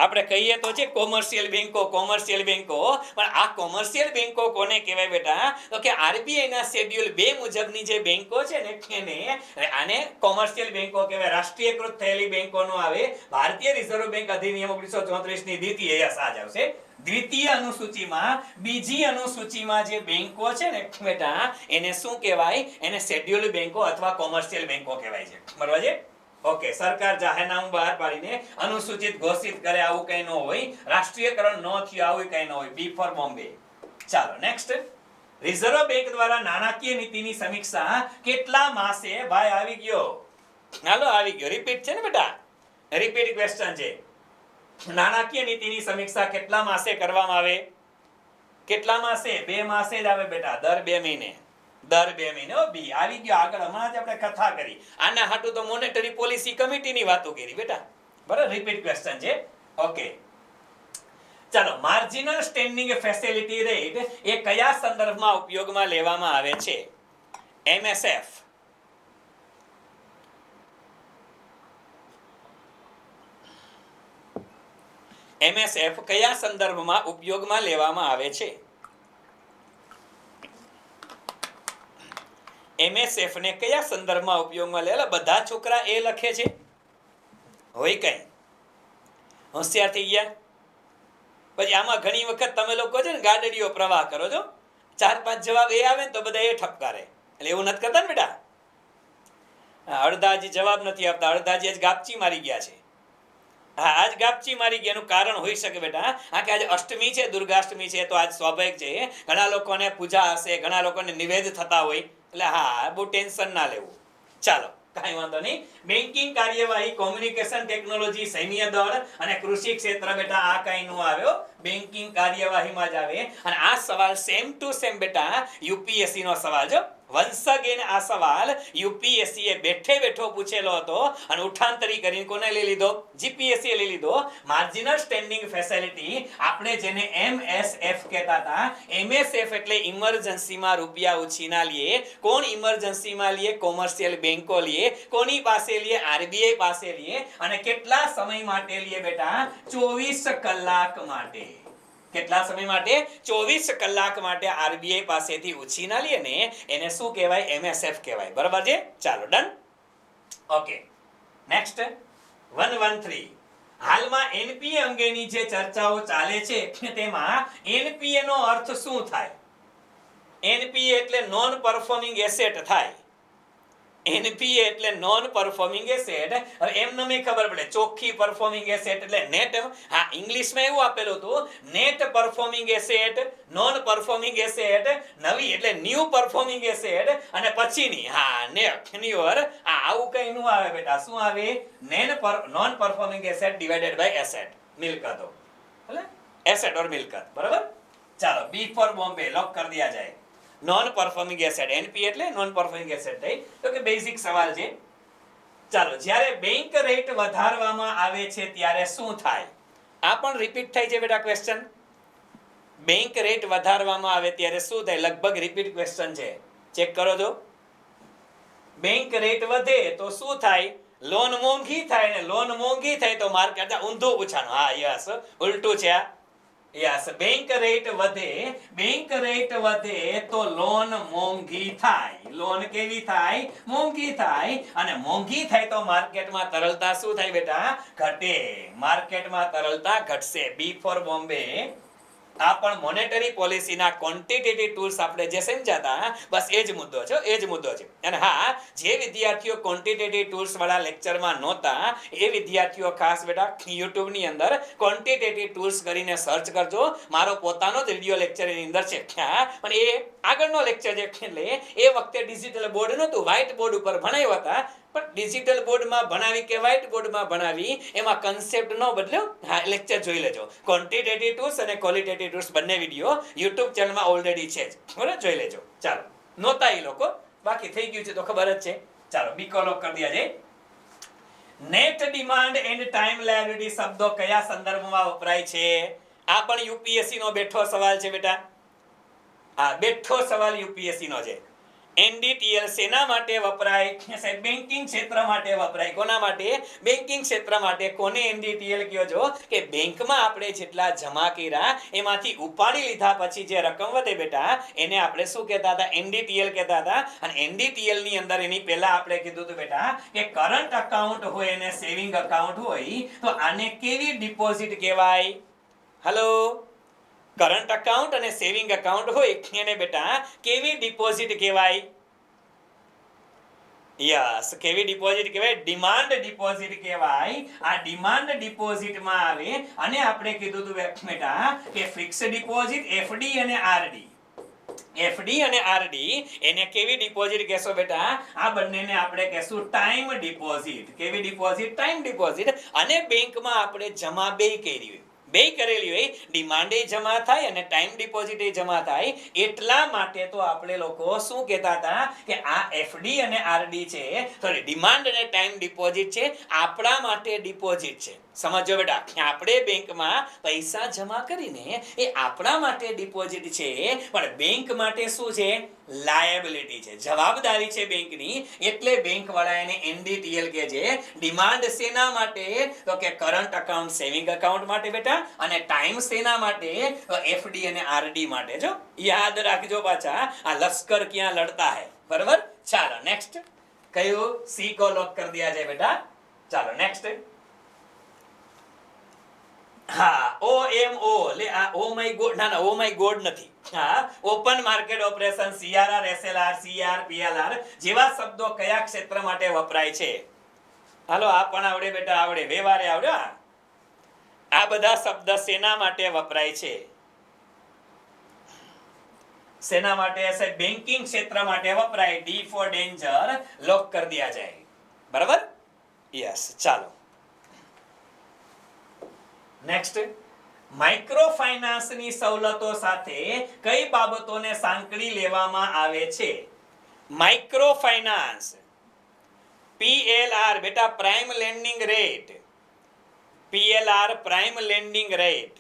આપણે કહીએ તો છે કોમર્શિયલ બેંકો, પણ આ કોમર્શિયલ બેંકો કોને કહેવાય બેટા? તો કે આરબીઆઈ ના શેડ્યુલ 2 મુજબની જે બેંકો છે ને એને આને કોમર્શિયલ બેંકો કહેવાય. રાષ્ટ્રીયકૃત થયેલી બેંકો નો આવે. ભારતીય રિઝર્વ બેંક અધિનિયમ 1934 ની દ્વિતીય સાજ આવશે. દ્વિતીય અનુસૂચિમાં બીજી અનુસૂચિમાં જે બેંકો છે ને બેટા એને શું કહેવાય? એને શેડ્યુલ બેંકો અથવા કોમર્શિયલ બેંકો કહેવાય છે. બરાબર છે? ઓકે, સરકાર જાહેરનામું બહાર પાડીને અનુસૂચિત ઘોષિત કરે આવું કઈ ન હોય. રાષ્ટ્રીયકરણ ન થયું આવું કઈ ન હોય. બી ફોર બોમ્બે. ચાલો નેક્સ્ટ. રિઝર્વ બેંક દ્વારા નાણાકીય નીતિની સમીક્ષા કેટલા માસે? ભાઈ આવી ગયો. હાલો આવી ગયો. રિપીટ છે ને બેટા? રિપીટ ક્વેશ્ચન છે. નાણાકીય નીતિની સમીક્ષા કેટલા માસે કરવામાં આવે? કેટલા માસે? 2 માસે જ આવે બેટા. દર 2 મહિને. દર 2 મહિને. બી આવી ગયો. આગળ હમણાં જ આપણે કથા કરી. આના હાટુ તો મોનેટરી પોલિસી કમિટીની વાતો કરી બેટા. બરાબર? રિપીટ ક્વેશ્ચન છે. ઓકે, ચાલો. માર્જિનલ સ્ટેન્ડિંગ ફેસિલિટી રેટ એ કયા સંદર્ભમાં ઉપયોગમાં લેવામાં આવે છે? MSF. MSF કયા સંદર્ભમાં ઉપયોગમાં લેવામાં આવે છે? MSF ને કયા સંદર્ભમાં ઉપયોગમાં લેલા? બધા છોકરા એ લખે છે હોય કઈ? હોશિયાર થઈ ગયા? પછી આમાં ઘણી વખત તમે લોકો છે ને ગાડડીઓ પ્રવાહ કરો છો. 4-5 જવાબ એ આવે ને તો બધા એ ઠપકારે. એટલે એવું નથી કરતા ને બેટા? અડધા હજી જવાબ નથી આપતા, અડધા હજી ગાપચી મારી ગયા છે. હા, આજ ગાપચી મારી ગયા. એનું કારણ હોઈ શકે બેટા આ કે આજે અષ્ટમી છે, દુર્ગાષ્ટમી છે, તો આજ સ્વાભાવિક છે. ઘણા લોકોને પૂજા હશે, ઘણા લોકોને નિવેદ થતા હોય. એટલે હા, બહુ ટેન્શન ના લેવું. ચાલો, કાંઈ વાંધો નહીં. બેન્કિંગ કાર્યવાહી, કોમ્યુનિકેશન ટેકનોલોજી, સૈન્ય દળ અને કૃષિ ક્ષેત્ર બેટા આ કઈ નો આવ્યો? બેન્કિંગ કાર્યવાહીમાં જ આવે. અને આ સવાલ સેમ ટુ સેમ બેટા યુપીએસસી નો સવાલ જો. વન્સ અગેન આ સવાલ યુપીએસસી એ બેઠો પૂછેલો હતો અને ઉઠાંતરી કરીને કોને લઈ લીધો? જીપીએસસી લઈ લીધો. માર્જિનલ સ્ટેન્ડિંગ ફેસિલિટી આપણે જેને MSF કહેતા હતા. MSF એટલે ઇમરજન્સીમાં રૂપિયા ઉછીના લઈએ. કોણ ઇમરજન્સીમાં લઈએ? કોમર્શિયલ બેંકો લઈએ. કોની પાસે લઈએ? આરબીઆઈ પાસે લઈએ. અને કેટલા સમય માટે લઈએ બેટા? 24 કલાક માટે. કેટલા સમય માટે? 24 કલાક માટે આરબીઆઈ પાસેથી ઉછીના લઈએ ને એને શું કહેવાય? MSF કહેવાય. બરાબર છે? ચાલો ડન. Okay, next 113. હાલમાં એનપીએ અંગેની જે ચર્ચાઓ ચાલે છે તેમાં એનપીએ નો અર્થ શું થાય? એનપીએ એટલે નોન પરફોર્મિંગ એસેટ થાય. એનપીએ એટલે નોન પરફોર્મિંગ એસેટ. હવે એમને મેં ખબર પડે ચોખ્ખી પરફોર્મિંગ એસેટ એટલે નેટ. હા, ઇંગ્લિશમાં એવું આપેલું હતું net performing asset, non performing asset, નવી એટલે ન્યુ પરફોર્મિંગ એસેટ અને પછીની હા ન્યુઅર. આવું કઈ નું આવે બેટા? શું આવે? Non performing asset divided by asset, મિલકતો. એટલે એસેટ ઓર મિલકત. બરાબર? ચાલો, બી ફોર બોમ્બે લોક કરી દિયા જાય. નોન પરફોર્મિંગ એસેટ, એનપી એટલે નોન પરફોર્મિંગ એસેટ થઈ. તો કે બેઝિક સવાલ છે. ચાલો, જ્યારે બેંક રેટ વધારવામાં આવે છે ત્યારે શું થાય? આ પણ રિપીટ થાય છે બેટા ક્વેશ્ચન. બેંક રેટ વધારવામાં આવે ત્યારે શું થાય? લગભગ રિપીટ ક્વેશ્ચન છે. ચેક કરો છો. બેંક રેટ વધે તો શું થાય? લોન મોંઘી થાય ને લોન મોંઘી થાય તો માર્કેટ ઊંધું પૂછાનું. હા યસ, ઉલટું છે આ. યસ, બેંક રેટ વધે તો લોન મોંઘી થાય. લોન કેવી થાય? મોંઘી થાય. અને મોંઘી થાય તો માર્કેટમાં તરલતા શું થાય બેટા? ઘટે. માર્કેટમાં તરલતા ઘટશે. બી ફોર બોમ્બે. આ પણ મોનેટરી પોલિસીના ક્વોન્ટિટેટિવ ટૂલ્સ આપણે જે સમજાતા બસ એ જ મુદ્દો છે. અને હા, જે વિદ્યાર્થીઓ ક્વોન્ટિટેટિવ ટૂલ્સ વાળા લેક્ચરમાં નહોતા એ વિદ્યાર્થીઓ ખાસ બેટા YouTube ની અંદર ક્વોન્ટિટેટિવ ટૂલ્સ કરીને સર્ચ કરજો. મારો પોતાનો જ વિડિયો લેક્ચર એની અંદર છે. પણ એ આગળનો લેક્ચર છે એટલે એ વખતે ડિજિટલ બોર્ડ નહોતું, વ્હાઇટ બોર્ડ ઉપર ભણાવ્યા હતા. પણ ડિજિટલ બોર્ડમાં ભણાવી કે વ્હાઇટ બોર્ડમાં ભણાવી એમાં કન્સેપ્ટ ન બદલ્યો. હા, લેક્ચર જોઈ લેજો. ક્વોન્ટિટેટિવ ટૂલ્સ અને ક્વોલિટેટિવ ટૂલ્સ બંને વિડિયો YouTube ચેનલમાં ઓલરેડી છે જ. બરાબર? જોઈ લેજો. ચાલો, નહોતા એ લોકો, બાકી થઈ ગયું છે તો ખબર જ છે. ચાલો, બી કોલોક કરી દિયા છે. Net demand end time liability શબ્દો કયા સંદર્ભમાં વપરાય છે? આ પણ યુપીએસસી નો બેઠો સવાલ છે બેટા. હા, બેઠો સવાલ યુપીએસસી નો છે. NDTL શેના માટે વપરાય? સાહેબ બેન્કિંગ ક્ષેત્ર માટે વપરાય. કોના માટે? બેન્કિંગ ક્ષેત્ર માટે. કોને NDTL કહો છો? કે બેંકમાં આપણે જેટલા જમા કર્યા એમાંથી ઉપાડી લીધા પછી જે રકમ વધે બેટા એને આપણે શું કહેતા હતા? NDTL કહેતા હતા. અને NDTL ની અંદર એની પહેલા આપણે કીધું હતું બેટા કે કરંટ અકાઉન્ટ હોય અને સેવિંગ અકાઉન્ટ હોય તો આને કેવી ડિપોઝિટ કહેવાય? હલો, કરંટ અકાઉન્ટ અને સેવિંગ અકાઉન્ટ હોય એને બેટા કેવી ડિપોઝિટ કહેવાય? યસ, કેવી ડિપોઝિટ કહેવાય? ડિમાન્ડ ડિપોઝિટ કહેવાય. આ ડિમાન્ડ ડિપોઝિટમાં આવે અને આપણે કીધું હતું બેટા કે ફિક્સ ડિપોઝિટ, FD અને RD. FD અને RD એને કેવી ડિપોઝિટ કહેશો બેટા? આ બંનેને આપણે કહેશું ટાઈમ ડિપોઝિટ. કેવી ડિપોઝિટ? Time deposit. અને બેંકમાં આપણે જમા બે કરી હોય, બે કરેલી હોય, ડિમાન્ડ એ જમા થાય અને ટાઈમ ડિપોઝિટ એ જમા થાય. એટલા માટે તો આપણે લોકો શું કહેતા હતા કે આ FD અને RD છે, સોરી ડિમાન્ડ અને ટાઈમ ડિપોઝિટ છે, આપણા માટે ડિપોઝિટ છે. સમજો બેટા, આપણે બેંકમાં પૈસા જમા કરીને એ આપણા માટે ડિપોઝિટ છે, પણ બેંક માટે શું છે? લાયબિલિટી છે, જવાબદારી છે બેંકની. એટલે બેંક વાળા એને NDTL કહે છે. ડિમાન્ડ શેના માટે? તો કે કરંટ અકાઉન્ટ, સેવિંગ અકાઉન્ટ માટે બેટા. અને ટાઈમ શેના માટે? તો FD અને RD માટે. જો યાદ રાખજો પાછા, આ લશ્કર ક્યાં લડતા હે. બરાબર? ચાલો નેક્સ્ટ. કયું? C को लॉक कर दिया जाए बेटा. ચાલો નેક્સ્ટ. હા, OMO લે આ ઓ માય ગોડ, ના ઓ માય ગોડ નથી. હા, open market operation, CRR, SLR, CR, PLR જેવા શબ્દો કયા ક્ષેત્ર માટે વપરાય છે? હાલો, આ પણ આવડે બેટા, આવડે, વ્યવહારે આવડે. આ બધા શબ્દ શેના માટે વપરાય છે? સેના માટે? સાહેબ બેન્કિંગ ક્ષેત્ર માટે વપરાય. D for danger લોક કર દિયા જાય. બરાબર? યસ. ચાલો નેક્સ્ટ. માઇક્રો ફાઇનાન્સની સવલતો સાથે કઈ બાબતોને સાંકળી લેવામાં આવે છે? માઇક્રો ફાઇનાન્સ, PLR બેટા prime landing rate, PLR prime landing rate.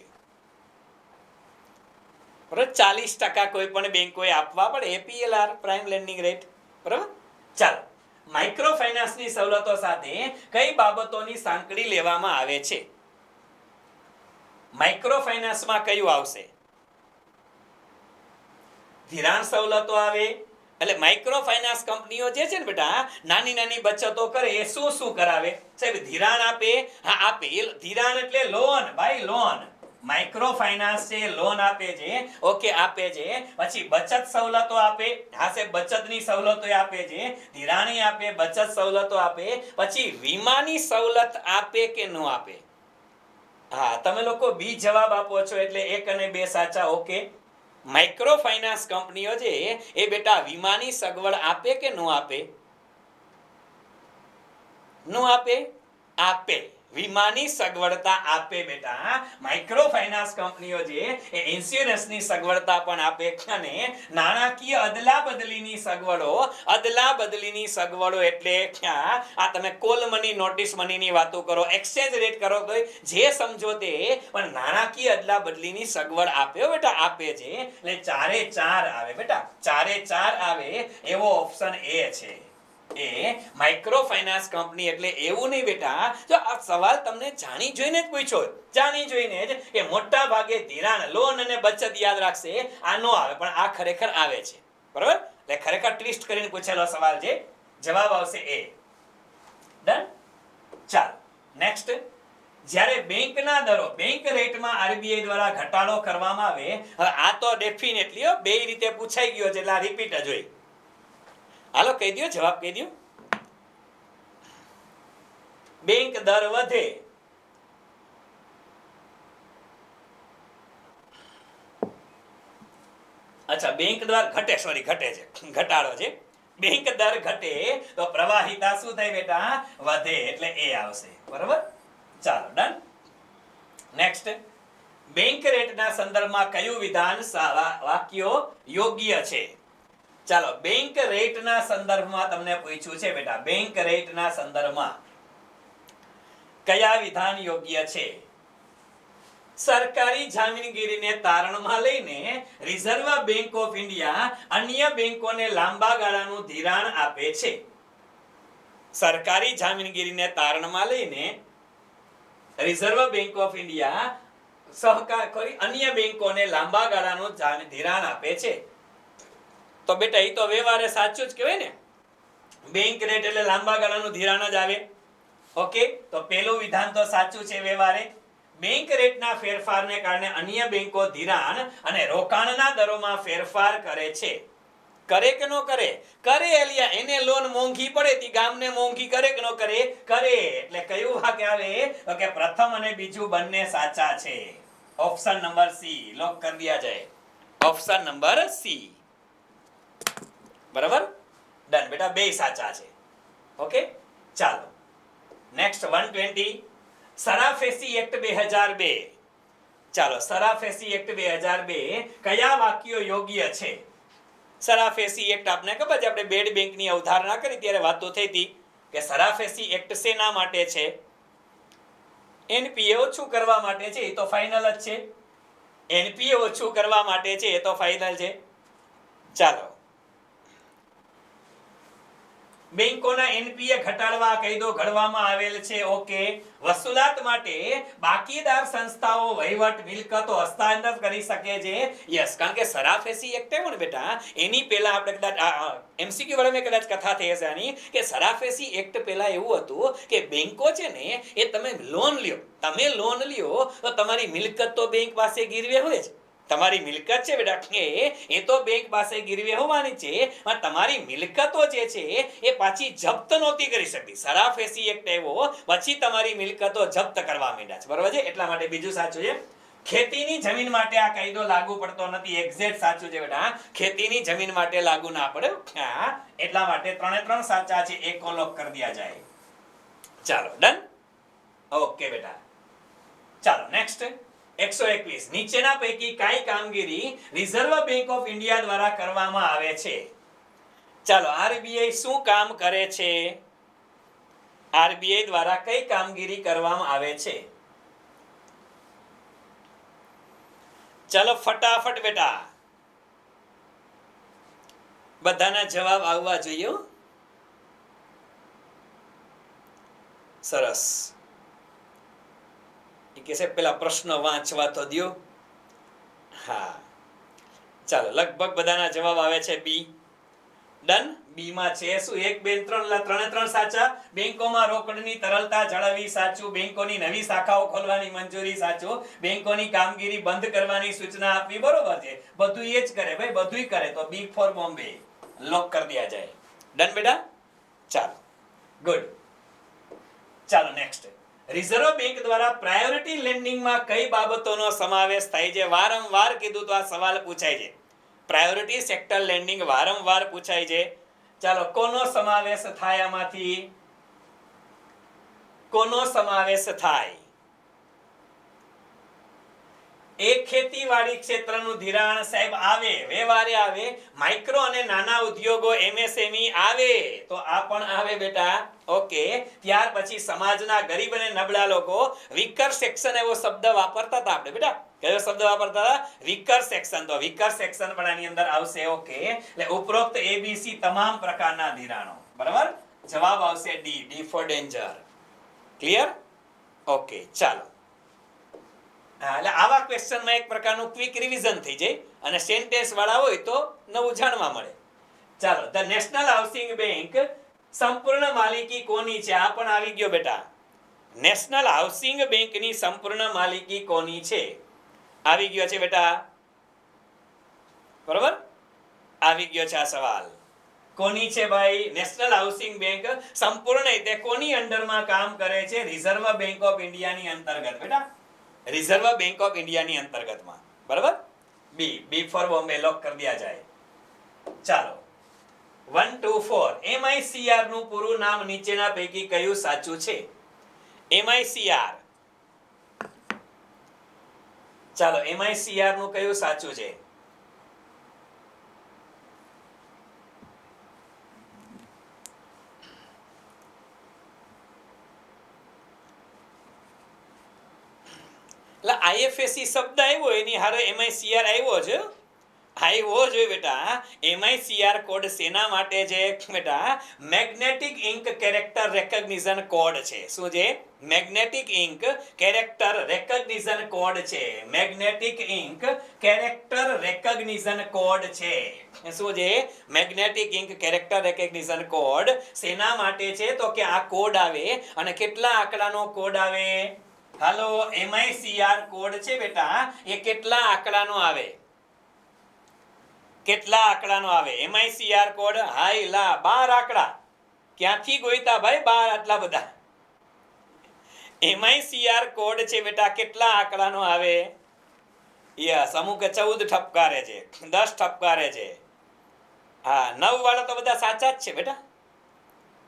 40% કોઈ પણ બેંકોએ આપવા પડે એ PLR પ્રાઇમ લેન્ડિંગ રેટ. બરાબર? ચાલો, માઇક્રો ફાઇનાન્સની સવલતો સાથે કઈ બાબતોની સાંકળી લેવામાં આવે છે? માઇક્રો ફાઇનાન્સમાં કયું આવશે? ધિરાણ સવલતો આવે. એટલે માઇક્રો ફાઇનાન્સ કંપનીઓ જે છે ને બેટા નાની નાની બચતો કરે એ શું શું કરાવે? સાહેબ ધિરાણ આપે. હા આપે. ધિરાણ એટલે લોન, ભાઈ લોન. માઇક્રો ફાઇનાન્સ છે લોન આપે છે. ઓકે, આપે છે. પછી બચત સવલતો આપે. હા સાહેબ બચતની સવલતો આપે છે. ધિરાણી આપે, બચત સવલતો આપે. પછી વીમાની સવલત આપે કે ન આપે? હા, તમે લોકો બી જવાબ આપો છો એટલે 1 અને 2 સાચા. ઓકે, માઇક્રો ફાઇનાન્સ કંપનીઓ છે એ બેટા વીમાની સગવડ આપે કે ન આપે? ન આપે? આપે. વીમાની સગવડતા આપે બેટા. માઇક્રો ફાઇનાન્સ કંપનીઓ છે એ ઇન્સ્યોરન્સની સગવડતા પણ આપે. અને નાણાકીય અદલા બદલીની સગવડો, અદલા બદલીની સગવડો એટલે ક્યાં? આ તમે કોલ મની, નોટિસ મનીની વાતો કરો, એક્સચેન્જ રેટ કરો, તો જે સમજો તે, પણ નાણાકીય અદલા બદલીની સગવડ આપે બેટા, આપે છે. એટલે 4 એ 4 આવે બેટા, 4 એ 4 આવે એવો ઓપ્શન એ છે. એ માઇક્રો ફાઇનાન્સ કંપની એટલે એવું નહીં બેટા. જો આ સવાલ તમને જાણી જોઈને જ પૂછ્યો, જાણી જોઈને જ, કે મોટા ભાગે ધિરાણ, લોન અને બચત યાદ રાખશે, આ નો આવે, પણ આ ખરેખર આવે છે. બરાબર? એટલે ખરેખર ટ્વિસ્ટ કરીને પૂછેલો સવાલ છે. જવાબ આવશે એ. ડન? ચાલો નેક્સ્ટ. જ્યારે બેંકના દરો, બેંક રેટમાં RBI દ્વારા ઘટાડો કરવામાં આવે. હવે આ તો ડેફિનેટલી બે રીતે પૂછાઈ ગયો છે એટલે આ રિપીટ જ હોય. હાલો કહી દો, જવાબ કહી દો. બેંક દર વધે. અચ્છા, બેંક દર ઘટે, સોરી ઘટે છે, ઘટાડો છે. બેંક દર ઘટે તો પ્રવાહિતા શું થાય બેટા? વધે. એટલે એ આવશે. બરાબર? ચાલો ડન. નેક્સ્ટ. બેંક રેટના સંદર્ભમાં કયું વિધાન વાક્યો યોગ્ય છે? ચાલો, બેંક રેટના સંદર્ભમાં તમને પૂછ્યું છે બેટા. બેંક રેટના સંદર્ભમાં કયા વિધાન યોગ્ય છે? સરકારી જામીનગીરીને તારણમાં લઈને રિઝર્વ બેંક ઓફ ઇન્ડિયા અન્ય બેંકોને લાંબા ગાળાનું ધિરાણ આપે છે. સરકારી જામીનગીરીને તારણમાં લઈને રિઝર્વ બેંક ઓફ ઇન્ડિયા સહકાર કરી અન્ય બેંકોને લાંબા ગાળાનું ધિરાણ આપે છે. તો બેટા એ તો વ્યવહારે સાચું જ કહેવાય ને. બેંક રેટ એટલે લાંબા ગાળાનું ધિરાણ જ આવે. ઓકે, તો પહેલું વિધાન તો સાચું છે વ્યવહારે. બેંક રેટના ફેરફારને કારણે અન્ય બેંકો ધિરાણ અને રોકાણના દરોમાં ફેરફાર કરે છે. કરે કે ન કરે? કરે એલિયા. એને લોન મોંઘી પડે તી ગામને મોંઘી કરે કે ન કરે? કરે. એટલે કયું વાક્ય આવે? તો કે પ્રથમ અને બીજું બંને સાચા છે. ઓપ્શન નંબર સી લોક કરી દિયા જાય. Option number C. બરાબર, ડન બેટા, બે સાચા છે. ઓકે, ચાલો નેક્સ્ટ 120 સરાફેસી એક્ટ 2002. ચાલો, સરાફેસી એક્ટ 2002 કયા વાક્યો યોગ્ય છે? સરાફેસી એક્ટ આપને ખબર છે, આપણે બેડ બેંકની અવધારણા કરી ત્યારે વાતો થઈ હતી કે સરાફેસી એક્ટ શેના માટે છે? એનપીએ ઓછું કરવા માટે છે, એ તો ફાઇનલ જ છે. એનપીએ ઓછું કરવા માટે છે, એ તો ફાઇનલ છે. ચાલો, બેંકોના એનપીએ ઘટાડવા કાયદો ઘડવામાં આવેલ છે. ઓકે, વસૂલાત માટે બાકીદાર સંસ્થાઓ વહીવટ મિલકતો હસ્તાંતર કરી શકે છે. યસ, કારણ કે સરાફેસી એક્ટ આવ્યો ને બેટા, એની પહેલા આપણે કદાચ એમસીક્યુ વાળામાં કદાચ કથા થઈ હશે આની, કે સરાફેસી એક્ટ પહેલા એવું હતું કે બેંકો છે ને એ તમે લોન લ્યો, તો તમારી મિલકત તો બેંક પાસે ગીરવે હોય જ. તમારી મિલકત છે બેટા એ તો બેંક પાસે ગીરવે હોવાની છે, પણ તમારી મિલકતો જે છે એ પાછી જપ્ત નહોતી કરી શકતી. સરાફેસી એક્ટ આવ્યો પછી તમારી મિલકતો જપ્ત કરવા માંડ્યા છે. બરોબર છે, એટલા માટે બીજું સાચું છે. ખેતીની જમીન માટે આ કાયદો લાગુ પડતો નથી. એક્ઝેક્ટ સાચું છે બેટા, ખેતીની જમીન માટે લાગુ ના પડે. એટલા માટે 3 સાચા છે. એક લોક કરી દિયા જાય. ચાલો, ડન. ઓકે બેટા, ચાલો નેક્સ્ટ 121 નીચેના પૈકી કઈ કામગીરી રિઝર્વ બેંક ઓફ ઇન્ડિયા દ્વારા કરવામાં આવે છે? ચાલો, આરબીઆઈ શું કામ કરે છે? આરબીઆઈ દ્વારા કઈ કામગીરી કરવામાં આવે છે? ચાલો ફટાફટ બેટા, બધાના જવાબ આવવા જોઈએ. સરસ. કે છે પેલા પ્રશ્ન વાંચવા તો દો. હા, ચાલો, લગભગ બધાના જવાબ આવે છે બી. ડન. બી માં છે શું? 1 2 3 3 સાચા. બેંકોમાં રોકડની તરલતા જાળવવી સાચું. બેંકોની નવી શાખાઓ ખોલવાની મંજૂરી સાચું. બેંકોની કામગીરી બંધ કરવાની સૂચના આપવી બરોબર છે. બધું એ જ કરે ભાઈ, બધુંય કરે. તો બી ફોર બોમ્બે લોક કરી દિયા જાય. ડન બેટા, ચાલો, ગુડ. ચાલો નેક્સ્ટ, રિઝર્વ બેંક દ્વારા પ્રાયોરિટી લેન્ડિંગમાં કઈ બાબતોનો સમાવેશ થાય છે? વારંવાર કીધું તો આ સવાલ પૂછાય છે. પ્રાયોરિટી સેક્ટર લેન્ડિંગ વારંવાર પૂછાય છે. ચાલો, કોનો સમાવેશ થાય આમાંથી? કોનો સમાવેશ થાય? એક ખેતીવાડી ક્ષેત્રનું ધિરાણ સાહેબ આવે, વ્યવહારે આવે. માઇક્રો અને નાના ઉદ્યોગો એમએસએમઈ આવે, તો આ પણ આવે બેટા. ઓકે, ત્યાર પછી સમાજના ગરીબ અને નબળા લોકો, વીકર સેક્શન એવો શબ્દ વાપરતા હતા આપણે બેટા. કયો શબ્દ વાપરતા હતા? Weaker section. તો વીકર સેક્શન પણ આની અંદર આવશે. ઓકે, એટલે ઉપરોક્ત એબીસી તમામ પ્રકારના ધિરાણો. બરાબર, જવાબ આવશે D, D for danger. Clear? Okay, ચાલો. એટલે આવા ક્વેશ્ચનમાં એક પ્રકારનું ક્વિક રિવિઝન થઈ જાય અને સેન્ટેન્સ વાળા હોય તો નવું જાણવા મળે. ચાલો, ધ નેશનલ હાઉસિંગ બેંક સંપૂર્ણ માલિકી કોની છે? આ પણ આવી ગયો બેટા. નેશનલ હાઉસિંગ બેંકની સંપૂર્ણ માલિકી કોની છે? આવી ગયો છે બેટા. બરોબર, આવી ગયો છે આ સવાલ. કોની છે ભાઈ? નેશનલ હાઉસિંગ બેંક સંપૂર્ણ રીતે કોની અંડરમાં કામ કરે છે? રિઝર્વ બેંક ઓફ ઇન્ડિયાની અંતર્ગત બેટા. રિઝર્વ બેંક ઓફ ઇન્ડિયાની અંતર્ગતમાં. બરાબર, બી, બી ફોર બોમ્બે લોક કરી દિયા જાય. ચાલો, 124 એમઆઈસીઆર નું પૂરું નામ નીચેના પૈકી કયું સાચું છે? એમઆઈસીઆર. ચાલો, એમઆઈસીઆર નું કયું સાચું છે? એટલે આઈએફએસસી શબ્દ આવ્યો એની હારે એમઆઈસીઆર આવ્યો છે. આવ્યો જોઈએ બેટા. એમઆઈસીઆર કોડ શેના માટે છે બેટા? Magnetic ink character recognition code છે. શું છે? Magnetic ink character recognition code છે. Magnetic ink character recognition code છે. શું છે? Magnetic ink character recognition code શેના માટે છે? તો કે આ કોડ આવે અને કેટલા આંકડાનો કોડ આવે? હાલો, એમઆઈસીઆર કોડ છે બેટા, એ કેટલા આંકડાનો આવે? કેટલા આંકડાનો આવે એમઆઈસીઆર કોડ? હાઈલા 12 આંકડા. ક્યાંથી ગોઈતા ભાઈ 12 આટલા બધા? એમઆઈસીઆર કોડ છે બેટા, કેટલા આંકડાનો આવે? યસ, અમુક 14 ઠપકારે છે, 10 ઠપકારે છે. હા, 9 વાળા તો બધા સાચા જ છે બેટા.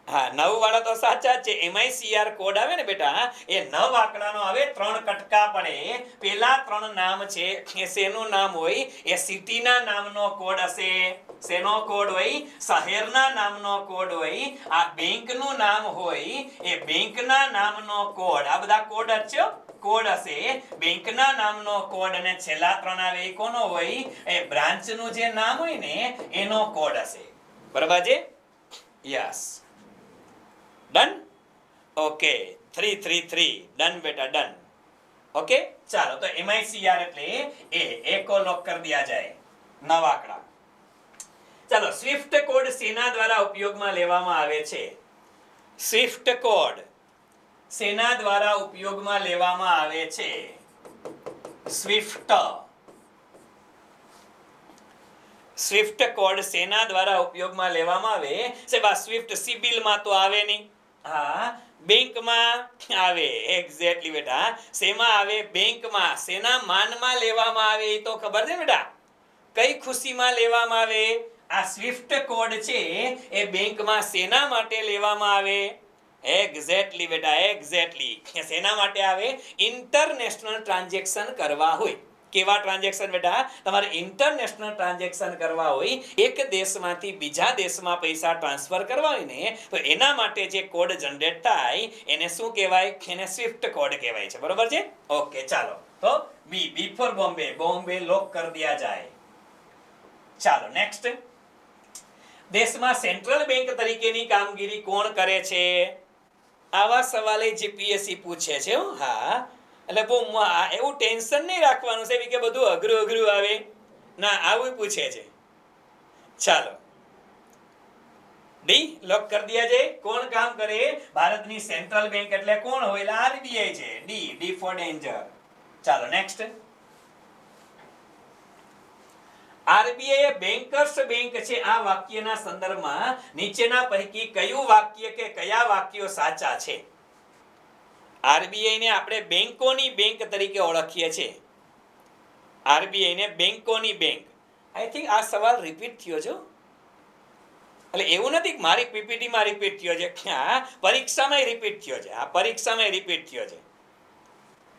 હા, 9 વાળા તો સાચા જ છે. એમઆઈસીઆર કોડ આવે ને બેટા, એ 9 આંકડાનો આવે. 3 કટકા પડે. પેલા 3 નામ છે એ શેનું નામ હોય? એ સિટીના નામનો કોડ હશે. શેનો કોડ હોય? શહેરના નામનો કોડ હોય. આ બેંકનું નામ હોય, એ બેંકના નામનો કોડ. આ બધા કોડ જ છે, કોડ હશે. બેંકના નામનો કોડ અને છેલ્લા 3 આવે એ કોનો હોય? એ બ્રાન્ચનું જે નામ હોય ને એનો કોડ હશે. બરાબર છે? યસ. ડન? ઓકે, 333 ડન બેટા, ડન. ઓકે, ચાલો. તો એમઆઈસીઆર એટલે એકો લોક કરી દિયા જાય. 9 આંકડા. ચાલો, સ્વિફ્ટ કોડ શેના દ્વારા ઉપયોગમાં લેવામાં આવે છે? સ્વિફ્ટ કોડ શેના દ્વારા ઉપયોગમાં લેવામાં આવે છે? સ્વિફ્ટ કોડ શેના દ્વારા ઉપયોગમાં લેવામાં આવે? સેવા સ્વિફ્ટ સિબિલમાં તો આવે નહીં. હા, બેંકમાં આવે. એક્ઝેક્ટલી બેટા. શેમાં આવે? બેંકમાં. શેના માનમાં લેવામાં આવે એ તો ખબર છે બેટા? કઈ ખુશીમાં લેવામાં આવે? આ સ્વિફ્ટ કોડ છે એ બેંકમાં શેના માટે લેવામાં આવે? એક્ઝેક્ટલી બેટા, એક્ઝેક્ટલી. શેના માટે આવે? ઇન્ટરનેશનલ ટ્રાન્ઝેક્શન કરવા હોય. કેવા ટ્રાન્ઝેક્શન બેટા? તમારે ઇન્ટરનેશનલ ટ્રાન્ઝેક્શન કરવા હોય, એક દેશમાંથી બીજા દેશમાં પૈસા ટ્રાન્સફર કરવા હોય ને, તો એના માટે જે કોડ જનરેટ થાય એને શું કહેવાય? એને સ્વિફ્ટ કોડ કહેવાય છે. બરોબર છે? ઓકે, ચાલો. તો બી ફોર બોમ્બે. બોમ્બે લોક કરી દિયા જાય. ચાલો, નેક્સ્ટ. દેશમાં સેન્ટ્રલ બેંક તરીકેની કામગીરી કોણ કરે છે? આવા સવાલે જીપીએસસી પૂછે છે. હા, એટલે બહુ એવું ટેન્શન નહીં રાખવાનું છે કે બધું અઘરું આવે. ના, આવું પૂછે છે. ચાલો, ડી લોક કરી દિયા જાય. કોણ કામ કરે? ભારતની સેન્ટ્રલ બેંક એટલે કોણ હોય? આરબીઆઈ છે. D for danger. ચાલો, નેક્સ્ટ. આરબીઆઈ એ બેન્કર્સ બેંક છે આ વાક્યના સંદર્ભમાં નીચેના પૈકી કયું વાક્ય કે કયા વાક્યો સાચા છે? આરબીઆઈ ને આપણે બેંકોની બેંક તરીકે ઓળખીએ છીએ. આરબીઆઈ ને બેંકોની બેંક. આઈ થિંક આ સવાલ રિપીટ થયો છે. એટલે એવું નથી કે મારી પીપીટીમાં રિપીટ થયો છે, પરીક્ષામાં રિપીટ થયો છે. આ પરીક્ષામાં રિપીટ થયો છે.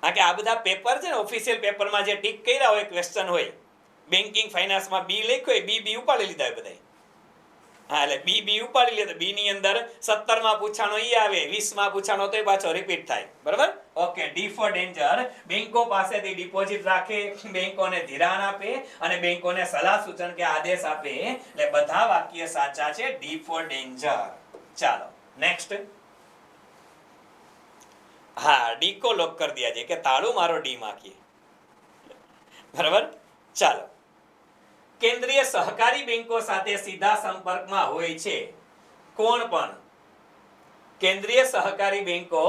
કારણ કે આ બધા પેપર છે ને, ઓફિશિયલ પેપરમાં જે ટીક કર્યા હોય ક્વેશ્ચન હોય, બેન્કિંગ ફાઇનાન્સમાં બી લખ્યો હોય, બી ઉપાડી લીધા હોય બધા. હા, એટલે બી ઉપાડી લે તો બી ની અંદર 17માં પૂછાણો ઈ આવે, 20માં પૂછાણો તોય પાછો રિપીટ થાય. બરાબર? Okay, D for danger. બેંકો પાસેથી ડિપોઝિટ રાખે, બેંકોને ધિરાણ આપે અને બેંકોને સલાહ સૂચન કે આદેશ આપે. એટલે બધા વાક્ય સાચા છે. D for danger. ચાલો, નેક્સ્ટ. હા, ડી કો લોક કરી દિયા છે કે તાળું મારો ડી માખીએ. બરાબર? ચાલો. કેન્દ્રીય સહકારી બેંકો સાથે સીધા સંપર્કમાં હોય છે કોણ? પણ કેન્દ્રીય સહકારી બેંકો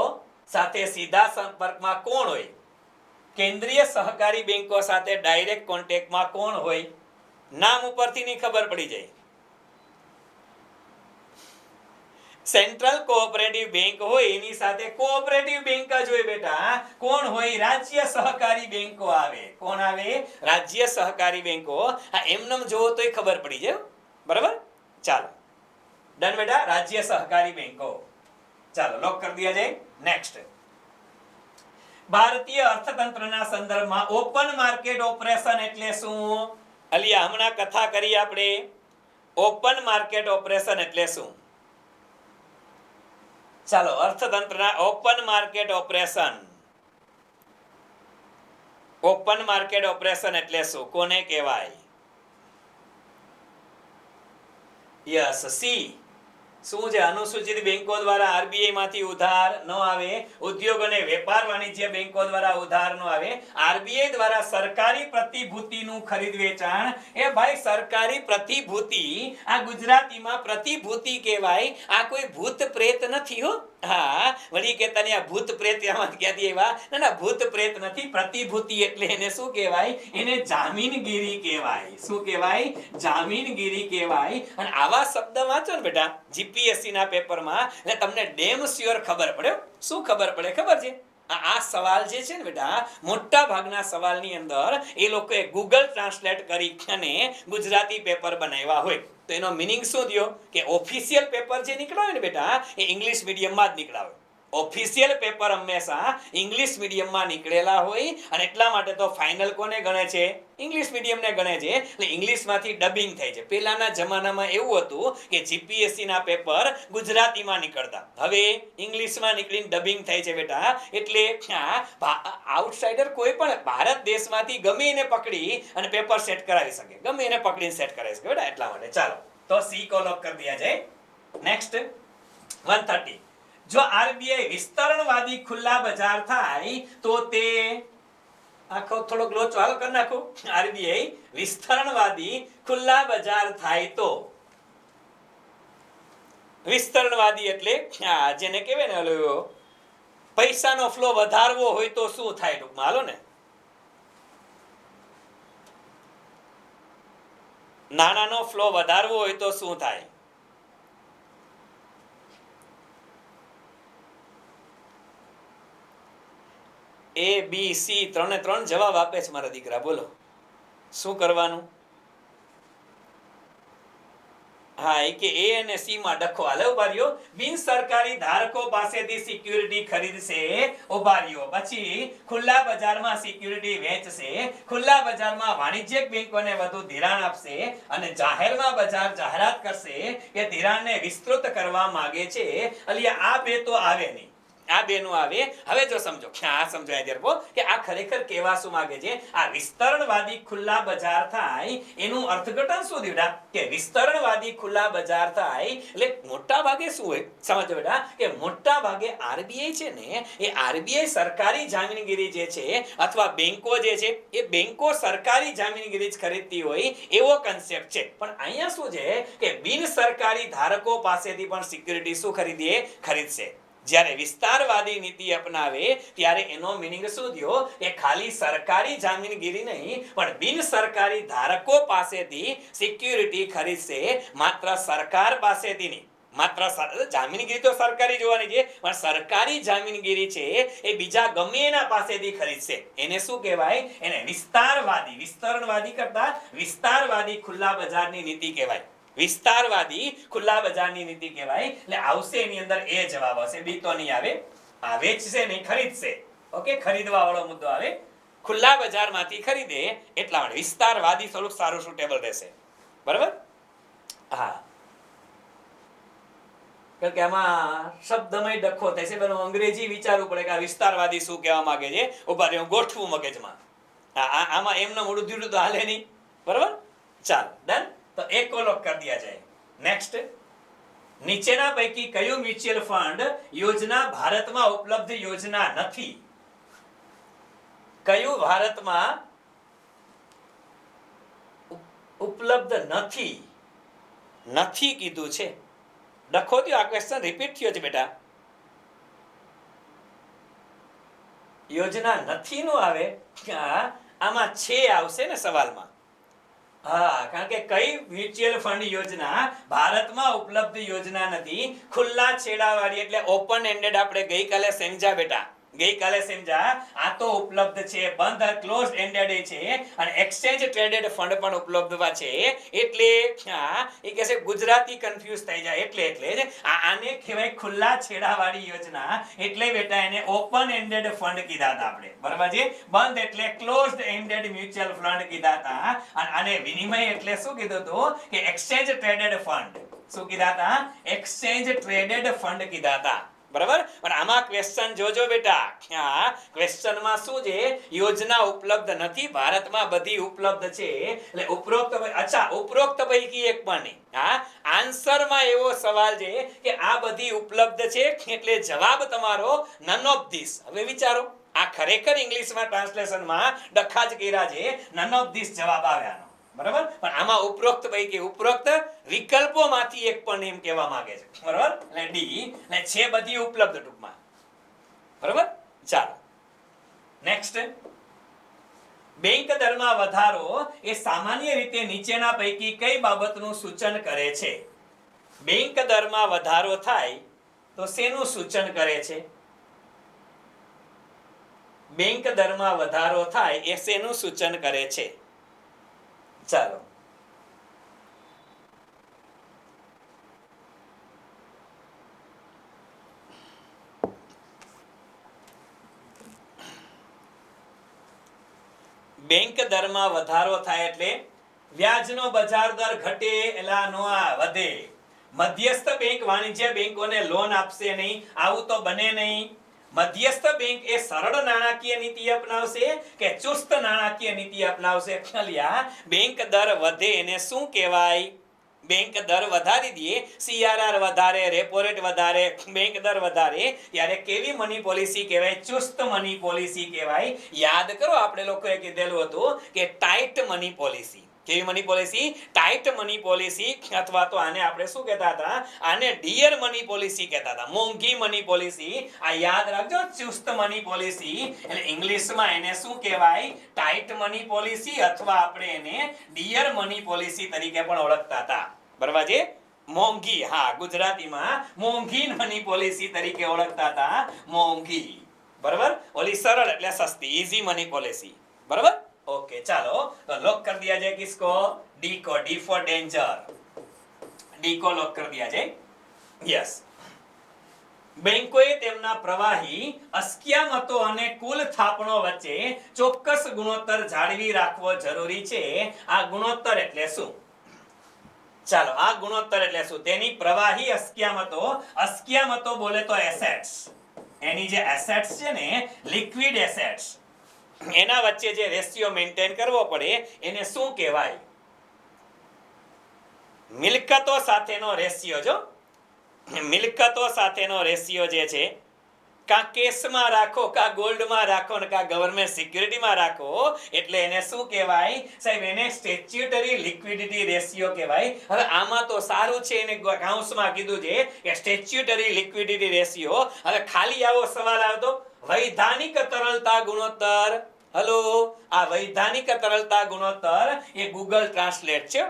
સાથે સીધા સંપર્કમાં કોણ હોય? કેન્દ્રીય સહકારી બેંકો સાથે ડાયરેક્ટ કોન્ટેક્ટમાં કોણ હોય? નામ ઉપરથી ની ખબર પડી જાય. સેન્ટ્રલ કોઓપરેટિવ બેંક હોય એની સાથે કોઓપરેટિવ બેંક જ હોય બેટા. કોણ હોય? રાજ્ય સહકારી બેંકો આવે. કોણ આવે? રાજ્ય સહકારી બેંકો. આ એમનેમ જોવો તોય ખબર પડી જાય. બરાબર? ચાલો, ડન બેટા. રાજ્ય સહકારી બેંકો. ચાલો, લોક કરી દિયા જાય. નેક્સ્ટ. ભારતીય અર્થતંત્રના સંદર્ભમાં ઓપન માર્કેટ ઓપરેશન એટલે શું? અલિયા હમણાં કથા કરી આપણે. ઓપન માર્કેટ ઓપરેશન એટલે શું? ચાલો, અર્થતંત્રના open market operation. Open market operation એટલે શું, કોને કહેવાય? Yes, C. શું છે? અનુસૂચિત બેંકો દ્વારા આરબીઆઈ માંથી ઉધાર ન આવે, ઉદ્યોગ અને વેપાર વાણિજ્ય બેંકો દ્વારા ઉધાર ન આવે, આરબીઆઈ દ્વારા સરકારી પ્રતિભૂતિનું ખરીદ વેચાણ. એ ભાઈ સરકારી પ્રતિભૂતિ, આ ગુજરાતીમાં પ્રતિભૂતિ કહેવાય. આ કોઈ ભૂત પ્રેત નથી હો. હા, વળી કે તને આ ભૂત પ્રેત ક્યાંથી આવ્યા? ના ના, ભૂત પ્રેત નથી. પ્રતિભૂતિ એટલે એને શું કહેવાય? એને જામીનગીરી કહેવાય. શું કહેવાય? જામીનગીરી કહેવાય. અને આવા શબ્દ વાંચો ને બેટા જીપીએસસી ના પેપરમાં, એટલે તમને ડેમ શ્યોર ખબર પડે. શું ખબર પડે ખબર છે? આ સવાલ જે છે ને બેટા, મોટા ભાગના સવાલની અંદર એ લોકોએ ગૂગલ ટ્રાન્સલેટ કરી અને ગુજરાતી પેપર બનાવ્યા હોય. તો એનો મિનિંગ શું થયો કે ઓફિશિયલ પેપર જે નીકળ્યા હોય ને બેટા, એ ઇંગ્લિશ મીડિયમમાં જ નીકળ્યા હોય. ઓફિશિયલ પેપર હંમેશા ઇંગ્લિશ મીડિયમમાં નીકળેલા હોય. અને એટલા માટે તો ફાઇનલ કોને ગણે છે? ઇંગ્લિશ મીડિયમને ગણે છે. એટલે ઇંગ્લિશમાંથી ડબિંગ થાય છે. પહેલાના જમાનામાં એવું હતું કે જીપીએસસી ના પેપર ગુજરાતીમાં નીકળતા, હવે ઇંગ્લિશમાં નીકળીને ડબિંગ થાય છે બેટા. એટલે આઉટસાઇડર કોઈ પણ ભારત દેશમાંથી ગમે એને પકડી અને પેપર સેટ કરાવી શકે, ગમે એને પકડીને સેટ કરાવી શકે બેટા. એટલા માટે ચાલો તો સી કો લોક કરી દિયા જાય. નેક્સ્ટ 130. જો આરબીઆઈ વિસ્તરણવાદી ખુલ્લા બજાર થાય તો તે આખો થોડોક લોચો હાલ કરી નાખો. આરબીઆઈ વિસ્તરણવાદી ખુલ્લા બજાર થાય તો, વિસ્તરણવાદી એટલે જેને કહેવાય ને ઓલો પૈસાનો ફ્લો વધારવો હોય તો શું થાય? ટૂંકમાં હાલો ને, નાણાંનો ફ્લો વધારવો હોય તો શું થાય? એ બી સી ત્રણે ત્રણ જવાબ આપે છે મારા દીકરા. બોલો શું કરવાનું? હા, એ કે એ અને સી માં ડખો હાલે. ઉભા રહ્યો. બિન સરકારી ધારકો પાસેથી સિક્યુરિટી ખરીદશે. ઉભા રહ્યો. પછી ખુલ્લા બજારમાં સિક્યુરિટી વેચશે. ખુલ્લા બજારમાં વાણિજ્યિક બેંકોને વધુ ધિરાણ આપશે અને જાહેરમાં બજાર જાહેરાત કરશે કે ધિરાણને વિસ્તૃત કરવા માંગે છે. અલિયા આ બે તો આવે નહીં, આ બેનું આવે. હવે જો સમજો, આ સમજાય દેરપો કે આ ખરેખર કેવા શું માંગે છે. આ વિસ્તરણવાદી ખુલ્લા બજાર થાય એનું અર્થઘટન શું દીધા કે વિસ્તરણવાદી ખુલ્લા બજાર થાય એટલે મોટા ભાગે શું હોય સમજો બેટા, કે મોટા ભાગે આરબીઆઈ છે ને, એ આરબીઆઈ સરકારી જામીનગીરી જે છે અથવા બેંકો જે છે એ બેંકો સરકારી જામીનગીરી જ ખરીદતી હોય એવો કન્સેપ્ટ છે. પણ અહીંયા શું છે કે બિન સરકારી ધારકો પાસેથી પણ સિક્યુરિટી શું ખરીદશે. જ્યારે વિસ્તારવાદી નીતિ અપનાવે ત્યારે એનો મિનિંગ શું થયો કે ખાલી સરકારી જામીનગીરી નહીં પણ બિન સરકારી ધારકો પાસેથી સિક્યુરિટી ખરીદશે. માત્ર સરકાર પાસેથી નહીં. માત્ર જામીનગીરી તો સરકારી જોવાની છે, પણ સરકારી જામીનગીરી છે એ બીજા ગમે એના પાસેથી ખરીદશે. એને શું કહેવાય? એને વિસ્તારવાદી, વિસ્તરણવાદી કરતા વિસ્તારવાદી ખુલ્લા બજારની નીતિ કહેવાય. વિસ્તારવાદી ખુલ્લા બજારની નીતિ કહેવાય. એટલે આવશે એની અંદર એ જવાબ હશે. બી તો નહીં આવે. આ વેચશે નહીં, ખરીદશે. ઓકે, ખરીદવા વાળો મુદ્દો આવે. ખુલ્લા બજારમાંથી ખરીદે એટલા માટે વિસ્તારવાદી થોડુંક સારું સુટેબલ રહેશે. બરાબર? હા, કારણ કે આમાં શબ્દમય ડખો થાય છે. પેલું અંગ્રેજી વિચારવું પડે કે આ વિસ્તારવાદી શું કહેવા માંગે છે. ઉભા રહ્યો, ગોઠવું મગજમાં. આમાં એમનું મોડું ધીરું તો હાલે નહીં. બરાબર? ચાલ, ડન. તો એક લોક કરી દિયા જાય. નેક્સ્ટ, નીચેના પૈકી કયું મ્યુચ્યુઅલ ફંડ યોજના ભારતમાં ઉપલબ્ધ યોજના નથી? કયું ભારતમાં ઉપલબ્ધ નથી? નથી કીધું છે. ડખો થયો. આ ક્વેશ્ચન રિપીટ થયો છે બેટા. યોજના નથી નું આવે, આમાં છે આવશે ને સવાલમાં. હા, કારણ કે કઈ મ્યુચ્યુઅલ ફંડ યોજના ભારતમાં ઉપલબ્ધ યોજના નથી? ખુલ્લા છેડાવાળી એટલે ઓપન એન્ડેડ. આપણે ગઈકાલે સમજ્યા બેટા, ગઈકાલે સમજ્યા. આ તો ઉપલબ્ધ છે. બંધ ક્લોઝ એન્ડેડ છે અને એક્સચેન્જ ટ્રેડેડ ફંડ પણ ઉપલબ્ધ છે. એટલે એ કહે છે ગુજરાતી કન્ફ્યુઝ થઈ જાય. એટલે જ આને કહેવાય ખુલ્લા છેડાવાળી યોજના. એટલે બેટા એને ઓપન એન્ડેડ ફંડ કીધા હતા આપણે. બરાબર છે? બંધ એટલે ક્લોઝડ એન્ડેડ મ્યુચ્યુઅલ ફંડ કીધા હતા. અને આને વિનિમય એટલે શું કીધું હતું કે એક્સચેન્જ ટ્રેડેડ ફંડ. શું કીધા હતા? એક્સચેન્જ ટ્રેડેડ ફંડ કીધા હતા. બરાબર. પણ આમાં ક્વેશ્ચન જોજો બેટા, આ ક્વેશ્ચનમાં શું છે, યોજના ઉપલબ્ધ નથી, ભારતમાં બધી ઉપલબ્ધ છે. એટલે ઉપરોક્ત પૈકી એક પણ નહીં. હા, આન્સરમાં એવો સવાલ છે કે આ બધી ઉપલબ્ધ છે, એટલે જવાબ તમારો નન ઓફ ધીસ. હવે વિચારો, આ ખરેખર ઇંગ્લિશમાં ટ્રાન્સલેશનમાં ડખા જ કર્યા છે, નન ઓફ ધીસ જવાબ આવ્યાનો. બરાબર. પણ આમાં ઉપરોક્ત પૈકી ઉપરોક્ત વિકલ્પોમાંથી એક પણ એમ કહેવા માંગે છે. બરાબર. એટલે ડી, એટલે છે બધી ઉપલબ્ધ ટૂંકમાં. બરાબર. ચાલો નેક્સ્ટ. બેંક દરમાં વધારો એ સામાન્ય રીતે નીચેના પૈકી કઈ બાબતનું સૂચન કરે છે? બેંક દરમાં વધારો થાય તો શેનું સૂચન કરે છે? બેંક દરમાં વધારો થાય એ શેનું સૂચન કરે છે? ચાલો બેંક દરમાં વધારો થાય એટલે વ્યાજનો બજાર દર ઘટે એલા નો વધે. મધ્યસ્થ બેંક વાણિજ્ય બેંકોને લોન આપશે નહીં, આવું તો બને નહીં. મધ્યસ્થ બેંક એ સરળ નાણાકીય નીતિ અપનાવશે કે ચુસ્ત નાણાકીય નીતિ અપનાવશે? બેંક દર વધે એને શું કહેવાય? બેંક દર વધારી દઈએ, CRR વધારે, રેપો રેટ વધારે, બેંક દર વધારે, ત્યારે કેવી મની પોલિસી કહેવાય? ચુસ્ત મની પોલિસી કહેવાય. યાદ કરો, આપણે લોકોએ કીધેલું હતું કે ટાઈટ મની પોલિસી. કેવી money policy? Tight money policy, અથવા તો આને આપણે શું કહેતા હતા? આને ડિયર મની પોલિસી કહેતા હતા, મોંઘી મની પોલિસી. આ યાદ રાખજો, ચુસ્ત મની પોલિસી. એટલે ઇંગ્લિશમાં એને શું કહેવાય? ટાઈટ મની પોલિસી, અથવા આપણે એને ડિયર મની પોલિસી તરીકે પણ ઓળખતા હતા. બરાબર છે? મોંઘી, હા, ગુજરાતીમાં મોંઘી મની પોલિસી તરીકે ઓળખતા હતા. મોંઘી. બરાબર. ઓલી સરળ એટલે સસ્તી, ઈઝી મની પોલિસી. बराबर. ओके, चलो तो लॉक कर दिया जाए किसको? डी को. D for danger. डी को लॉक कर दिया जाए. यस. બેંકોએ તેમના પ્રવાહી અસ્ક્યામતો અને કુલ થાપણો વચ્ચે ચોક્કસ ગુણોત્તર જાળવી રાખવો જરૂરી છે. આ ગુણોત્તર એટલે શું? ચાલો, આ ગુણોત્તર એટલે શું? તેની પ્રવાહી અસ્ક્યામતો બોલે તો એસેટ્સ. એની જે એસેટ્સ છે ને, લિક્વિડ એસેટ્સ, એના વચ્ચે જે રેશિયો મેન્ટેન કરવો પડે એને શું કહેવાય? મિલકતો સાથેનો રેશિયો. જો મિલકતો સાથેનો રેશિયો જે છે, કા કેશમાં રાખો, કા ગોલ્ડમાં રાખો, ને કા ગવર્નમેન્ટ સિક્યુરિટીમાં રાખો, એટલે એને શું કહેવાય સાહેબ? એને સ્ટેચ્યુટરી લિક્વિડિટી રેશિયો કહેવાય. હવે આમાં તો સારું છે, એને કાઉન્સમાં કીધું છે કે સ્ટેચ્યુટરી લિક્વિડિટી રેશિયો. હવે ખાલી આવો સવાલ આવતો, વૈધાનિક તરલતા ગુણોત્તર. હલો, આ વૈધાનિક તરલતા ગુણોત્તર એ ગૂગલ ટ્રાન્સલેટ છે,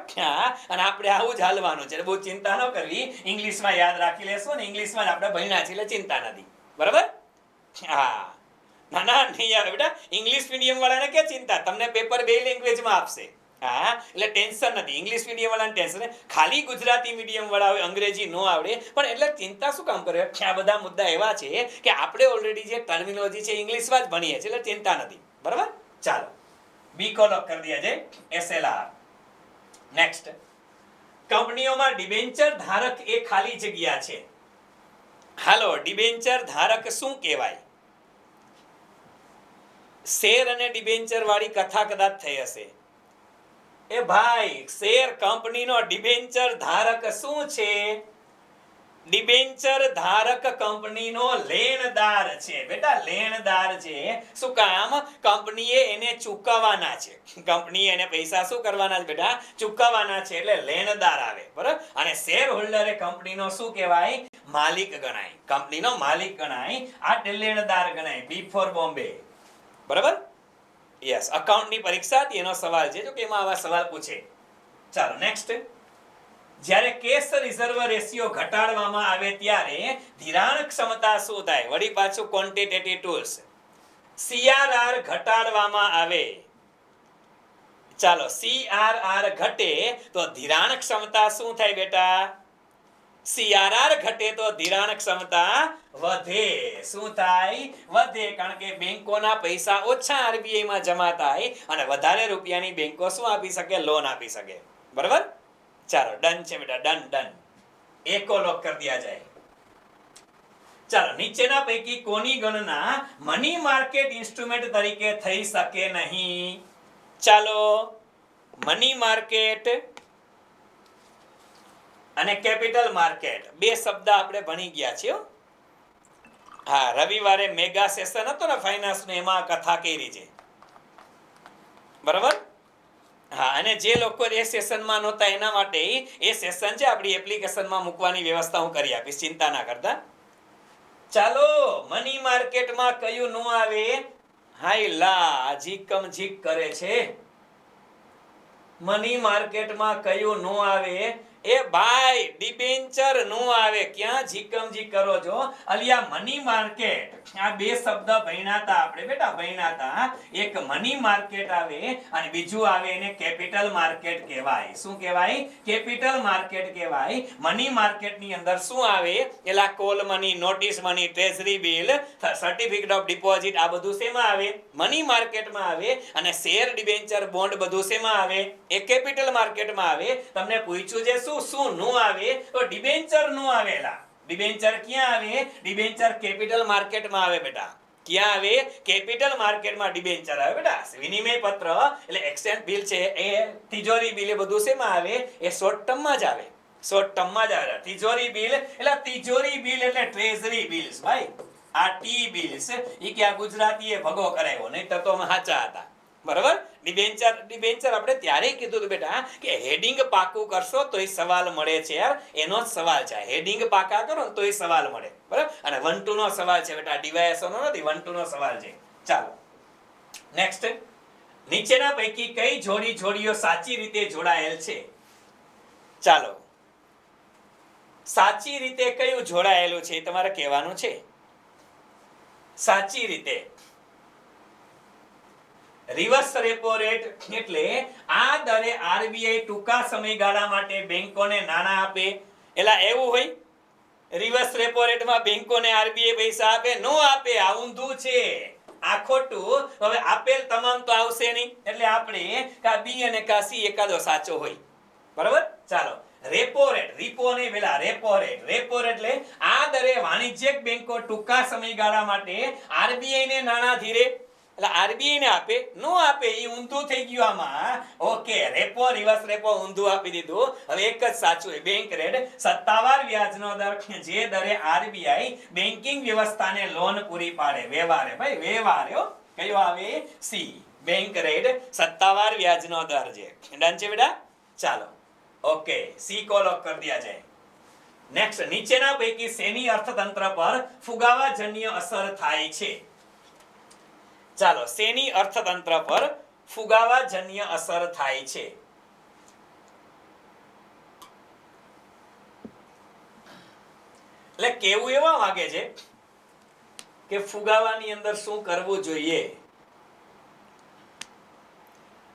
અને આપણે આવું જ હાલવાનું છે. બહુ ચિંતા ન કરવી, ઇંગ્લિશમાં યાદ રાખી લેશો ને, ઇંગ્લિશમાં આપણે ભણ્યા છે એટલે ચિંતા નથી. બરાબર. હા, ના ના નહીં આવે બેટા, ઇંગ્લિશ મીડિયમ વાળાને કે ચિંતા, તમને પેપર બે લેંગ્વેજમાં આપશે. હા, એટલે ટેન્શન નથી. ઇંગ્લિશ મીડિયમ વાળાને ટેન્શન, ખાલી ગુજરાતી મીડિયમ વાળા હોય, અંગ્રેજી નો આવડે, પણ એટલે ચિંતા શું કામ કરે? આ બધા મુદ્દા એવા છે કે આપણે ઓલરેડી જે ટર્મિનોલોજી છે ઇંગ્લિશમાં જ ભણીએ છીએ, એટલે ચિંતા નથી. બરાબર. ચાલો, બી को लॉक कर दिया जाए. SLR. નેક્સ્ટ. કંપનીઓમાં ડિબેન્ચર ધારક એ ખાલી જગ્યા છે. હાલો, ડિબેન્ચર ધારક શું કહેવાય? શેર અને ડિબેન્ચર વાળી કથા કદાચ થઈ હશે. એ ભાઈ, શેર કંપનીનો ડિબેન્ચર ધારક શું છે? ડિબેન્ચર ધારક કંપનીનો લેણદાર છે બેટા, લેણદાર છે. શું કામ? કંપનીએ એને ચૂકવવાના છે. કંપનીએ એને પૈસા શું કરવાના છે બેટા? ચૂકવવાના છે, એટલે લેણદાર આવે. બરાબર. અને શેર હોલ્ડર એ કંપનીનો શું કહેવાય? માલિક ગણાય. કંપનીનો માલિક ગણાય. આ લેણદાર ગણાય. બી ફોર બોમ્બે. બરાબર. યસ, અકાઉન્ટની પરીક્ષા હતી, એનો સવાલ છે, જો કે એમાં આવા સવાલ પૂછે. ચાલો નેક્સ્ટ. જ્યારે કેશ રિઝર્વ રેશિયો ઘટાડવામાં આવે ત્યારે ધિરાણ ક્ષમતા શું થાય? વળી પાછું ક્વોન્ટિટેટિવ ટૂલ્સ. CRR ઘટાડવામાં આવે, ચાલો CRR ઘટે તો ધિરાણ ક્ષમતા શું થાય બેટા? CRR ઘટે તો ધિરાણ ક્ષમતા વધે. શું થાય? વધે. કારણ કે બેંકોના પૈસા ઓછા RBI માં જમા થાય અને વધારે રૂપિયાની બેંકો શું આપી શકે? લોન આપી શકે. બરાબર. ચાલો, ડન છે બેટા, ડન. એકો लॉक कर दिया जाए. ચાલો, નીચેના પૈકી કોની ગણના મની માર્કેટ ઇન્સ્ટ્રુમેન્ટ તરીકે થઈ શકે નહીં? ચાલો, મની માર્કેટ અને કેપિટલ માર્કેટ બે શબ્દ આપણે ભણી ગયા છીએ. હા, રવિવારે મેગા સેશન હતો ને ફાઇનાન્સ નું, એમાં કથા કરી છે. બરાબર. હા, અને જે લોકો એ સેશનમાં નહોતા એના માટે એ સેશન છે આપણી એપ્લિકેશનમાં મૂકવાની વ્યવસ્થા હું કરી આપીશ, ચિંતા ના કરતા. ચાલો, મની માર્કેટમાં કયું નો આવે? હાય લા, જીકમ જીક કરે છે. મની માર્કેટમાં કયું નો આવે? એ ભાઈ, ડિબેન્ચર નો આવે. ક્યાં જીકમજી કરો છો? અલિયા મની માર્કેટ, આ બે શબ્દ ભણ્યાતા આપણે બેટા, ભણ્યાતા. એક મની માર્કેટ આવે અને બીજું આવે એને કેપિટલ માર્કેટ કહેવાય. શું કહેવાય? કેપિટલ માર્કેટ કહેવાય. મની માર્કેટ ની અંદર શું આવે? એલા call money, notice money, treasury bill, certificate of deposit, આ બધું શેમાં આવે? મની માર્કેટમાં આવે. અને શેર, ડિબેન્ચર, બોન્ડ બધું શેમાં આવે? એ કેપિટલ માર્કેટમાં આવે. તમને પૂછ્યું છે શું નો આવે? તો ડિબેન્ચર નો આવેલા. ડિબેન્ચર ક્યાં આવે? ડિબેન્ચર કેપિટલ માર્કેટમાં આવે બેટા. ક્યાં આવે? કેપિટલ માર્કેટમાં ડિબેન્ચર આવે બેટા. વિનિમય પત્ર એટલે એક્સચેન્જ બિલ છે, એ તિજોરી બિલ, એ બધું શેમાં આવે? એ શોર્ટ ટર્મમાં જ આવે. શોર્ટ ટર્મમાં જ આવે. તિજોરી બિલ એટલે તિજોરી બિલ એટલે ટ્રેઝરી બિલ્સ ભાઈ. આ ટી બિલ્સ ઈ કે આ ગુજરાતીએ ભગો કરાવ્યો, નહીં તો અમે સાચા હતા. બરાબર. ડિબેન્ચર આપણે ત્યારે કીધું હતું બેટા કે હેડિંગ પાકું કરશો તો એ સવાલ મળે છે યાર. એનો જ સવાલ છે. હેડિંગ પાકા કરો તો એ સવાલ મળે. બરાબર. અને 1 2 નો સવાલ છે બેટા, ડીવાયએસઓ નો નથી, 1 2 નો સવાલ છે. ચાલો, નેક્સ્ટ. નીચેના પૈકી કઈ જોડીઓ સાચી રીતે જોડાયેલ છે? ચાલો, સાચી રીતે કયું જોડાયેલું છે એ તમારે કહેવાનું છે. સાચી રીતે રિવર્સ રેપો રેટ એટલે આ દરે આરબીઆઈ ટૂંકા સમયગાળા માટે બેંકોને નાણાં આપે. એલા એવું હોય? રિવર્સ રેપો રેટમાં બેંકોને આરબીઆઈ પૈસા આપે? નો આપે. આ ઊંધું છે, આ ખોટું. હવે આપેલ તમામ તો આવશે નહીં, એટલે આપણે કા બી અને કા સી એકાદો સાચો હોય. બરાબર. ચાલો, રેપો રેટ, રીપો નહીં પેલા, રેપો રેટ. રેપો રેટ એટલે આ દરે વાણિજ્યિક બેંકો ટૂંકા સમયગાળા માટે આરબીઆઈ ને નાણાં ધીરે, એટલે આરબીઆઈ ને આપે. નો આપે, એ ઊંધું થઈ ગયું આમાં. ઓકે, રેપો રિવર્સ રેપો ઊંધું આપી દીધું. હવે એક જ સાચું છે. બેંક રેટ સત્તાવાર વ્યાજનો દર જે દરે આરબીઆઈ બેન્કિંગ વ્યવસ્થાને લોન પૂરી પાડે. વ્યવહારે ભાઈ, વ્યવહારે હો. કયો આવે? સી. બેંક રેટ સત્તાવાર વ્યાજનો દર છે. ડન છે બેટા? ચાલો, ઓકે, સી કો લોક कर दिया जाए. નેક્સ્ટ. નીચેના પૈકી શેની અર્થતંત્ર પર ફુગાવાજન્ય અસર થાય છે? ચાલો, શેની અર્થતંત્ર પર ફુગાવાજન્ય અસર થાય છે? એટલે કેવું એવા માંગે છે કે ફુગાવાની અંદર શું કરવું જોઈએ?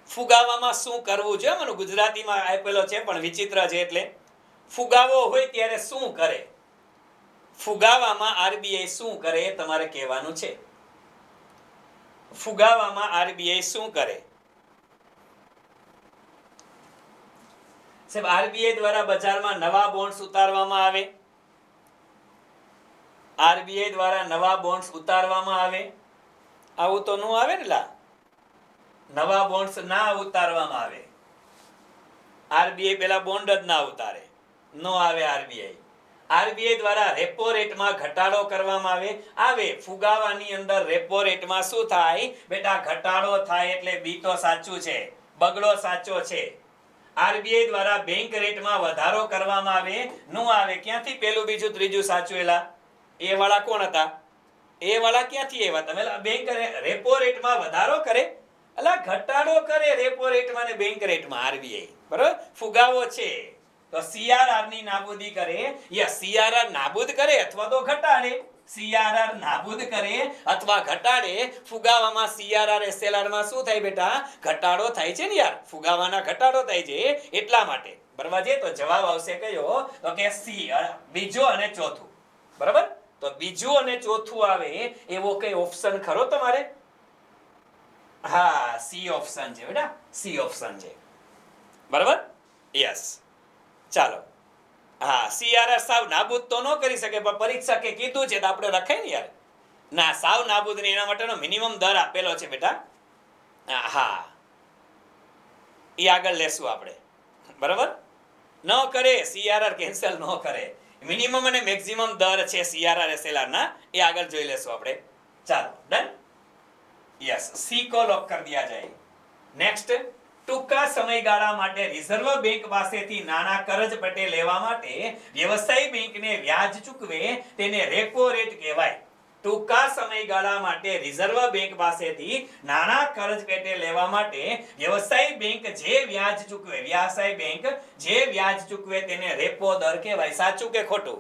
ફુગાવામાં શું કરવું જોઈએ? મને ગુજરાતીમાં આપેલો છે પણ વિચિત્ર છે. એટલે ફુગાવો હોય ત્યારે શું કરે? ફુગાવામાં આરબીઆઈ શું કરે એ તમારે કહેવાનું છે. ફુગાવામાં આરબીઆઈ શું કરે? સાહેબ, આરબીઆઈ દ્વારા બજારમાં નવા બોન્ડ્સ ઉતારવામાં આવે. આરબીઆઈ દ્વારા નવા બોન્ડ્સ ઉતારવામાં આવે. આવું તો નો આવે ને લા. નવા બોન્ડ્સ ના ઉતારવામાં આવે. આરબીઆઈ પેલા બોન્ડ જ ના ઉતારે. નો આવે આરબીઆઈ. આરબીઆઈ દ્વારા રેપો રેટમાં ઘટાડો કરવામાં આવે. આવે. ફુગાવાની અંદર રેપો રેટમાં શું થાય બેટા? ઘટાડો થાય. એટલે બી તો સાચું છે, બગડો સાચો છે. આરબીઆઈ દ્વારા બેંક રેટમાં વધારો કરવામાં આવે. નો આવે. ક્યાંથી પેલું બીજું ત્રીજું સાચું? એલા એ વાળા કોણ હતા? એ વાળા ક્યાંથી આવ્યા? તમે બેંક રેપો રેટમાં વધારો કરે, અલા ઘટાડો કરે રેપો રેટમાં ને બેંક રેટમાં આરબીઆઈ. બરોબર. ફુગાવો છે તો સીઆરઆર ની નાબૂદી કરે, યા સીઆરઆર નાબૂદ કરે અથવા તો ઘટાડે. સીઆરઆર નાબૂદ કરે અથવા ઘટાડે. ફુગાવામાં સીઆરઆર એસએલઆર માં શું થાય બેટા? ઘટાડો થાય છે ને યાર. ફુગાવાના ઘટાડો થાય છે એટલા માટે. બરાબર છે. તો જવાબ આવશે કયો? તો કે સી, બીજો અને ચોથું. બરાબર. તો બીજું અને ચોથું આવે એવો કઈ ઓપ્શન ખરો તમારે? હા, સી ઓપ્શન છે બેટા. સી ઓપ્શન છે. બરાબર. યસ. ચાલો, હા, સીઆરઆર સાવ નાબૂદ તો ન કરી શકે, પણ પરીક્ષકે કીધું છે તો આપણે રખાય ને યાર. ના, સાવ નાબૂદ નહીં, એના માટેનો મિનિમમ દર આપેલો છે બેટા. હા, એ આગળ લેશું આપણે, બરાબર. ન કરે સીઆરઆર કેન્સલ ન કરે, મિનિમમ અને મેક્સિમમ દર છે સીઆરઆર એસએલઆર ના, એ આગળ જોઈ લેશું આપણે. ચાલો ડન. યસ, સી को लॉक कर दिया जाए. નેક્સ્ટ, ટૂંકા સમયગાળા માટે રિઝર્વ બેંક પાસેથી નાણાં કરજ પેટે લેવા માટે વ્યવસાયી બેંકને વ્યાજ ચૂકવે તેને રેપો રેટ કહેવાય. ટૂંકા સમયગાળા માટે રિઝર્વ બેંક પાસેથી નાણાં કરજ પેટે લેવા માટે વ્યવસાયી બેંક જે વ્યાજ ચૂકવે, વ્યવસાય બેંક જે વ્યાજ ચૂકવે તેને રેપો દર કહેવાય. સાચું કે ખોટું?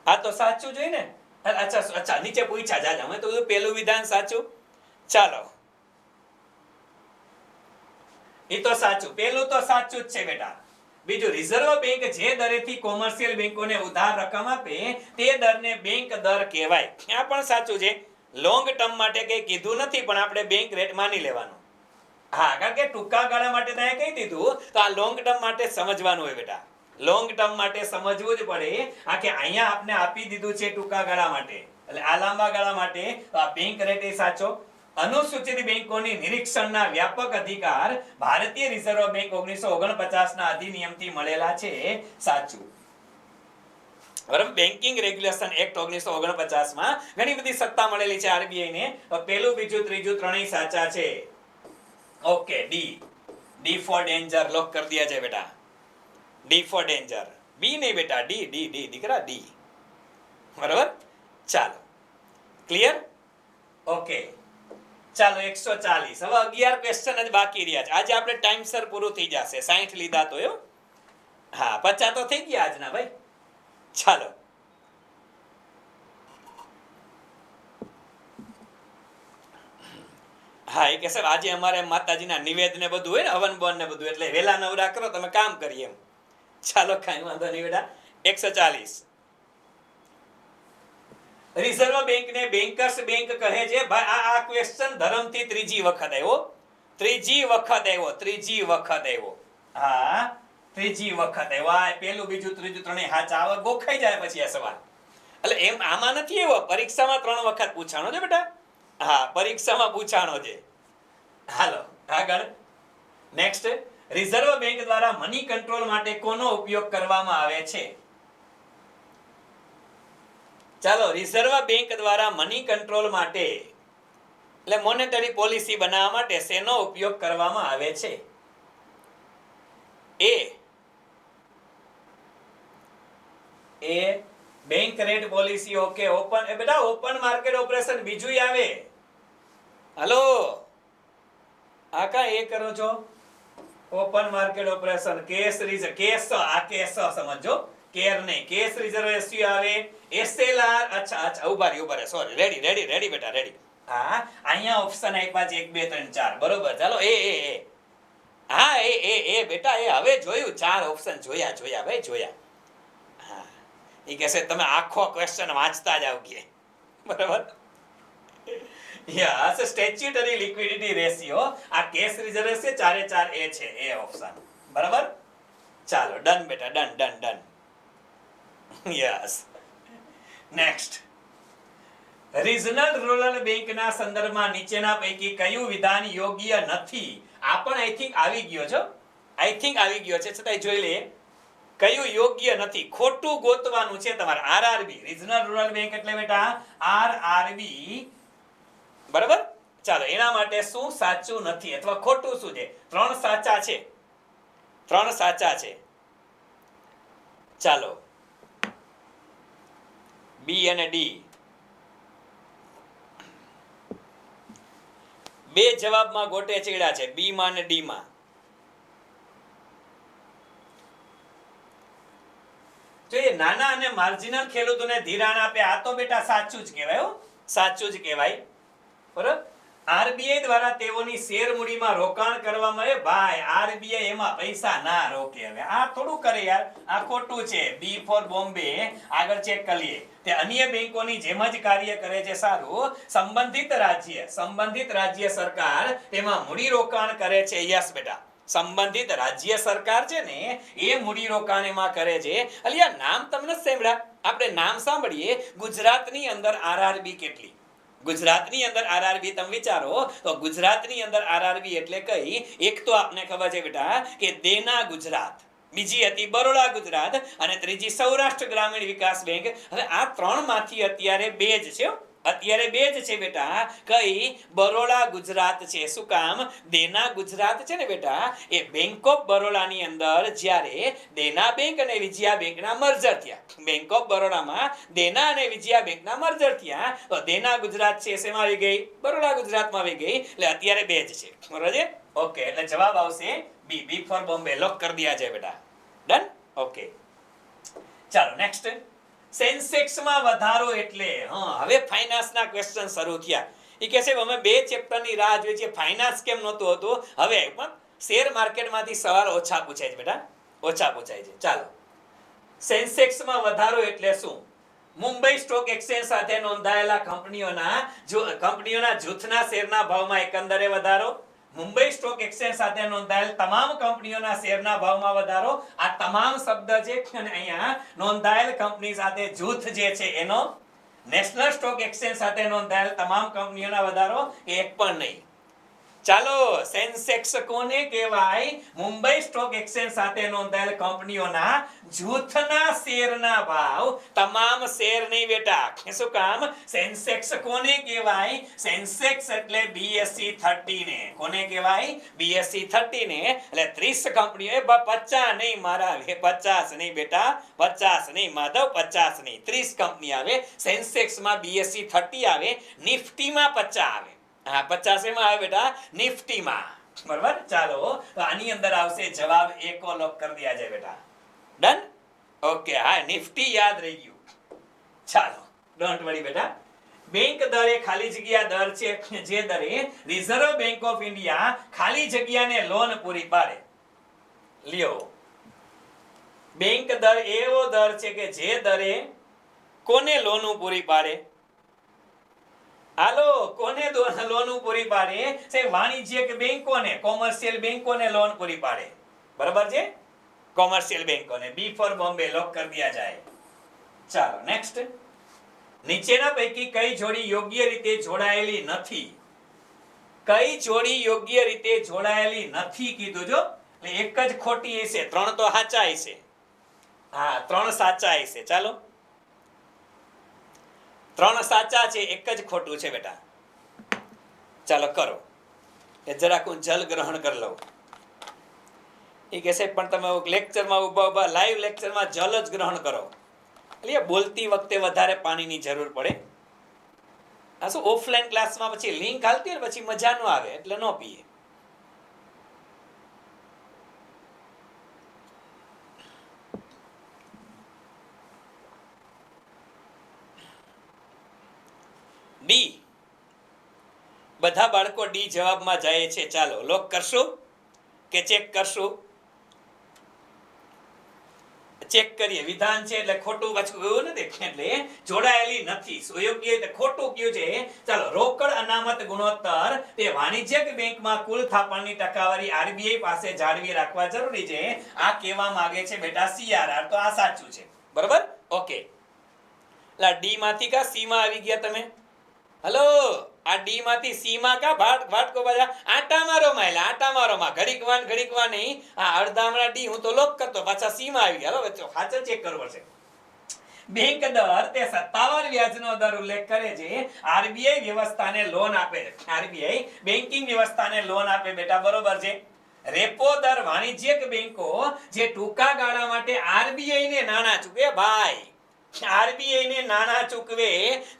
આ તો સાચું જોઈ ને. અચ્છા નીચે પૂછ્યા જાજા, મેં તો પેલું વિધાન સાચું. ચાલો, એ તો સાચું, પેલું તો સાચું જ છે બેટા. બીજું, રિઝર્વ બેંક જે દરેથી કોમર્શિયલ બેંકોને ઉધાર રકમ આપે તે દરને બેંક દર કહેવાય. આ પણ સાચું છે. લોંગ ટર્મ માટે કઈ કીધું નથી, પણ આપણે બેંક રેટ માની લેવાનું. હા, કારણ કે ટૂંકા ગાળા માટે તમે કહી દીધું તો આ લોંગ ટર્મ માટે સમજવાનું હોય બેટા. લોંગ ટર્મ માટે સમજવું જ પડે. આ કે અહીંયા આપણે આપી દીધું છે ટૂંકા ગાળા માટે, એટલે આ લાંબા ગાળા માટે તો આ બેંક રેટ એ સાચો. અનુસૂચિત બેંકોની નિરીક્ષણના વ્યાપક અધિકાર ભારતીય રિઝર્વ બેંક 1949 ના અધિનિયમથી મળેલા છે. સાચું, બરાબર. બેન્કિંગ રેગ્યુલેશન એક્ટ 1949 માં ઘણી બધી સત્તા મળેલી છે આરબીઆઈ ને. પહેલું, બીજું, ત્રીજું ત્રણેય સાચા છે. ઓકે, ડી ફોર ડેન્જર લોક કરી દિયા છે બેટા. ડી ફોર ડેન્જર, બી નહીં બેટા, ડી ડી ડી દીકરા, ડી. બરાબર. ચાલો, ક્લિયર? ઓકે, ચાલો 140. હવે 11 ક્વેશ્ચન જ બાકી રહ્યા છે. આજે આપણે ટાઈમસર પૂરું થઈ જશે. 60 લીધા તો એવો. હા, 50 તો થઈ ગયા આજના ભાઈ. ચાલો, હા, એ કે સાહેબ આજે અમારે માતાજીના નિવેદ ને બધું હોય ને, હવન બવન ને બધું, એટલે વેલા નવરા કરો, તમે કામ કરીએ એમ. ચાલો, કાંઈ વાંધો નહીં બેટા. 140. રિઝર્વ બેંકને બેન્કર્સ બેંક કહે છે. ભાઈ આ ક્વેશ્ચન ધરમથી ત્રીજી વખત આવ્યો. ત્રીજી વખત આવ્યો. હા, ત્રીજી વખત આવ્યો. આ પેલું, બીજું, ત્રીજું ત્રણેય હાચા આવે, ગોખાઈ જાય પછી આ સવાલ. એટલે એમ આમાં નથી એવો, પરીક્ષામાં 3 વખત પૂછાણો છે બેટા. હા, પરીક્ષામાં પૂછાણો છે. હાલો આગળ. નેક્સ્ટ, રિઝર્વ બેંક દ્વારા મની કંટ્રોલ માટે કોનો ઉપયોગ કરવામાં આવે છે? ચાલો, રિઝર્વ બેંક દ્વારા મની કંટ્રોલ માટે એટલે મોનેટરી પોલિસી બનાવવા માટે શેનો ઉપયોગ કરવામાં આવે છે? એ bank rate policy. Okay, open બેટા, ઓપન માર્કેટ ઓપરેશન બીજું આવે. હલો, આ કા એ કરો છો? Open market operation, cash reserve, cash, આ કેસ સમજો, કેર નહીં, કેસ રિઝર્વ રેશિયો આવે, એસએલઆર. અચ્છા ઉભા રે, સોરી, રેડી બેટા, રેડી. હા, અહીંયા ઓપ્શન આપ્યા છે 1 2 3 4, બરોબર. ચાલો, હા, એ બેટા, એ હવે જોયું, 4 ઓપ્શન જોયા ભાઈ, જોયા. હા, એ કહેશે તમે આખો ક્વેશ્ચન વાંચતા જાવ કે, બરાબર. યસ, સ્ટેચ્યુટરી લિક્વિડિટી રેશિયો, આ કેશ રિઝર્વ છે, 4 4 એ છે, એ ઓપ્શન, બરાબર. ચાલો, ડન બેટા, done. Yes. Next, regional rural બેંકના સંદર્ભમાં નીચેના પૈકી કયું વિધાન યોગ્ય નથી? આ પણ આઈ થિંક આવી ગયો છે, છતાંય જોઈ લઈએ કયું યોગ્ય નથી. ખોટું ગોતવાનું છે તમારે. આરઆરબી, રિજનલ રૂરલ બેંક એટલે બેટા આરઆરબી, બરાબર. ચાલો, એના માટે શું સાચું નથી અથવા ખોટું શું છે? 3 સાચા છે. ચાલો, બી અને ડી. 2 જવાબમાં ગોટે ચડ્યા છે, બી માં અને ડી માં. જો એ નાના અને માર્જિનલ ખેડૂતોને ધિરાણ આપે, આ તો બેટા સાચું જ કહેવાય. બરાબર. આરબીઆઈ દ્વારા તેઓની શેર મૂડીમાં રોકાણ કરવામાં આવે. ભાઈ, આરબીઆઈ એમાં પૈસા ના રોકે. હવે આ થોડું કરે યાર, આ ખોટું છે. બી ફોર બોમ્બે. આગળ ચેક કરીએ. તે અન્ય બેંકોની જેમ જ કાર્ય કરે છે. સારું. સંબંધિત રાજ્ય સરકાર તેમાં મૂડી રોકાણ કરે છે. યસ બેટા, સંબંધિત રાજ્ય સરકાર છે ને એ મૂડીરોકાણ એમાં કરે છે. અલિયા નામ તમને સાંભળ્યા? આપણે નામ સાંભળીએ ગુજરાતની અંદર આરઆરબી કેટલી? ગુજરાતની અંદર આરઆરબી તમે વિચારો તો ગુજરાતની અંદર આરઆરબી એટલે કઈ? એક તો આપને ખબર છે બેટા કે દેના ગુજરાત, બીજી હતી બરોડા ગુજરાત અને ત્રીજી સૌરાષ્ટ્ર ગ્રામીણ વિકાસ બેંક. હવે આ ત્રણમાંથી અત્યારે બે જ છે. અત્યારે બે જ છે બેટા. કઈ? બરોડા ગુજરાત છે. શું કામ? દેના ગુજરાત છે ને બેટા, એ બેંક ઓફ બરોડાની અંદર જ્યારે દેના બેંક અને વિજયા બેંકના મર્જર થયા, બેંક ઓફ બરોડામાં દેના અને વિજયા બેંકના મર્જર થયા, તો દેના ગુજરાત છે શેમાં આવી ગઈ? બરોડા ગુજરાતમાં આવી ગઈ. એટલે અત્યારે બે જ છે. બરોબર છે? ઓકે, એટલે જવાબ આવશે બી. બી ફોર બોમ્બે. લોક કરી દિયા છે બેટા. ડન? ઓકે, ચાલો નેક્સ્ટ. સેન્સેક્સમાં વધારો એટલે હવે ફાઇનાન્સના ક્વેશ્ચન શરૂ થયા. એ કહે છે અમે બે ચેપ્ટરની રાહ જોઈ છે, ફાઇનાન્સ કેમ નહોતું હોતું? હવે પણ શેર માર્કેટમાંથી સવાલ ઓછા પૂછાય છે બેટા, ઓછા પૂછાય છે. ચાલો, સેન્સેક્સમાં વધારો એટલે શું? મુંબઈ સ્ટોક એક્સચેન્જ સાથે નોંધાયેલા કંપનીઓના જૂથના શેરના ભાવમાં એકંદરે વધારો, મુંબઈ સ્ટોક એક્સચેન્જ સાથે નોંધાયેલ તમામ કંપનીઓના શેરના ભાવમાં વધારો. આ તમામ શબ્દ છે અને અહીંયા નોંધાયેલ કંપની સાથે જૂથ જે છે એનો, નેશનલ સ્ટોક એક્સચેન્જ સાથે નોંધાયેલ તમામ કંપનીઓના વધારો એક પણ નહીં. ચાલો, સેન્સેક્સ કોને કહેવાય? મુંબઈ સ્ટોક એક્સચેન્જ સાથે નોંધાયેલ કંપનીઓના જૂથના શેરના ભાવ, તમામ શેર નહીં બેટા. શું કામ? સેન્સેક્સ કોને કહેવાય? સેન્સેક્સ એટલે BSE 30 ને. કોને કહેવાય? BSE 30 ને. એટલે 30 કંપનીઓ. 50 નહીં મારા, 50 નહીં બેટા, 50 નહીં માધવ, 50 નહીં, 30 કંપની આવે. સેન્સેક્સમાં BSE 30 આવે, નિફ્ટીમાં 50 આવે. હા, 50 એમાં આવે બેટા, નિફ્ટીમાં. બરાબર? ચાલો, તો આની અંદર આવશે જવાબ એકો. લોક કરી દિયા જાય બેટા. ડન? ઓકે, હા, નિફ્ટી યાદ રહી ગયું. ચાલો, ડોન્ટ વરી બેટા. બેંક દર એ ખાલી જગ્યા દર છે જે દરે રિઝર્વ બેંક ઓફ ઇન્ડિયા ખાલી જગ્યાને લોન પૂરી પાડે. લ્યો, બેંક દર એવો દર છે કે જે દરે કોને લોન પૂરી પાડે? હાલો, કોને લોન પૂરી પાડે? છે વાણિજ્યક બેંકોને, કોમર્શિયલ બેંકોને લોન પૂરી પાડે. બરાબર છે? કોમર્શિયલ બેંકોને. બી ફોર બોમ્બે. લોક કરી દિયા જાય. ચાલો નેક્સ્ટ. નીચેના પૈકી કઈ જોડી યોગ્ય રીતે જોડાયેલી નથી? કઈ જોડી યોગ્ય રીતે જોડાયેલી નથી કીધું જો. એટલે એક જ ખોટી હશે, 3 તો સાચા હશે. હા, 3 સાચા હશે. ચાલો, 3 સાચા છે, એક જ ખોટું છે બેટા. ચાલો કરો, એ જરાક હું જલ ગ્રહણ કરી લઉં. એ કહેશે પણ તમે લેક્ચરમાં ઊભા લાઈવ લેક્ચરમાં જલ જ ગ્રહણ કરો. એટલે બોલતી વખતે વધારે પાણીની જરૂર પડે. આ શું ઓફલાઈન ક્લાસમાં પછી લિંક હાલતી હોય પછી મજા ન આવે એટલે ન પીએ. ડી, બધા બાળકો ડી જવાબમાં જાય છે. ચાલો, લોક કરશું કે ચેક કરશું? ચેક કરીએ. વિધાન છે એટલે ખોટું પાછું ગયું નથી, એટલે જોડાયેલી નથી. સુયોગ્ય એટલે ખોટું કયું છે. ચાલો, રોકડ અનામત ગુણોત્તર તે વાણિજ્યક બેંકમાં કુલ થાપણની ટકાવારી RBI પાસે જાળવી રાખવા જરૂરી છે. આ કહેવા માંગે છે બેટા CRR. તો આ સાચું છે. બરાબર? ઓકે. એટલે ડી માંથી કા સી માં આવી ગયા તમે? હલો, આ ડી માંથી સી માં કા ભાટકો બાજા આટા મારો માં, આટા મારો માં, ઘડીક વાન નહીં. આ અડધામણા ડી હું તો લોક કરતો, પાછા સી માં આવી ગયા. હવે સાચો ચેક કરવો છે. બેંક દર તે 57 વ્યાજનો દર ઉલ્લેખ કરે છે. RBI વ્યવસ્થાને લોન આપે છે. RBI બેન્કિંગ વ્યવસ્થાને લોન આપે બેટા. બરોબર છે? રેપો દર વાણિજ્યક બેંકો જે ટૂંકા ગાળા માટે RBI ને નાણાં ચૂકવે ભાઈ, RBI ને નાણાં ચૂકવે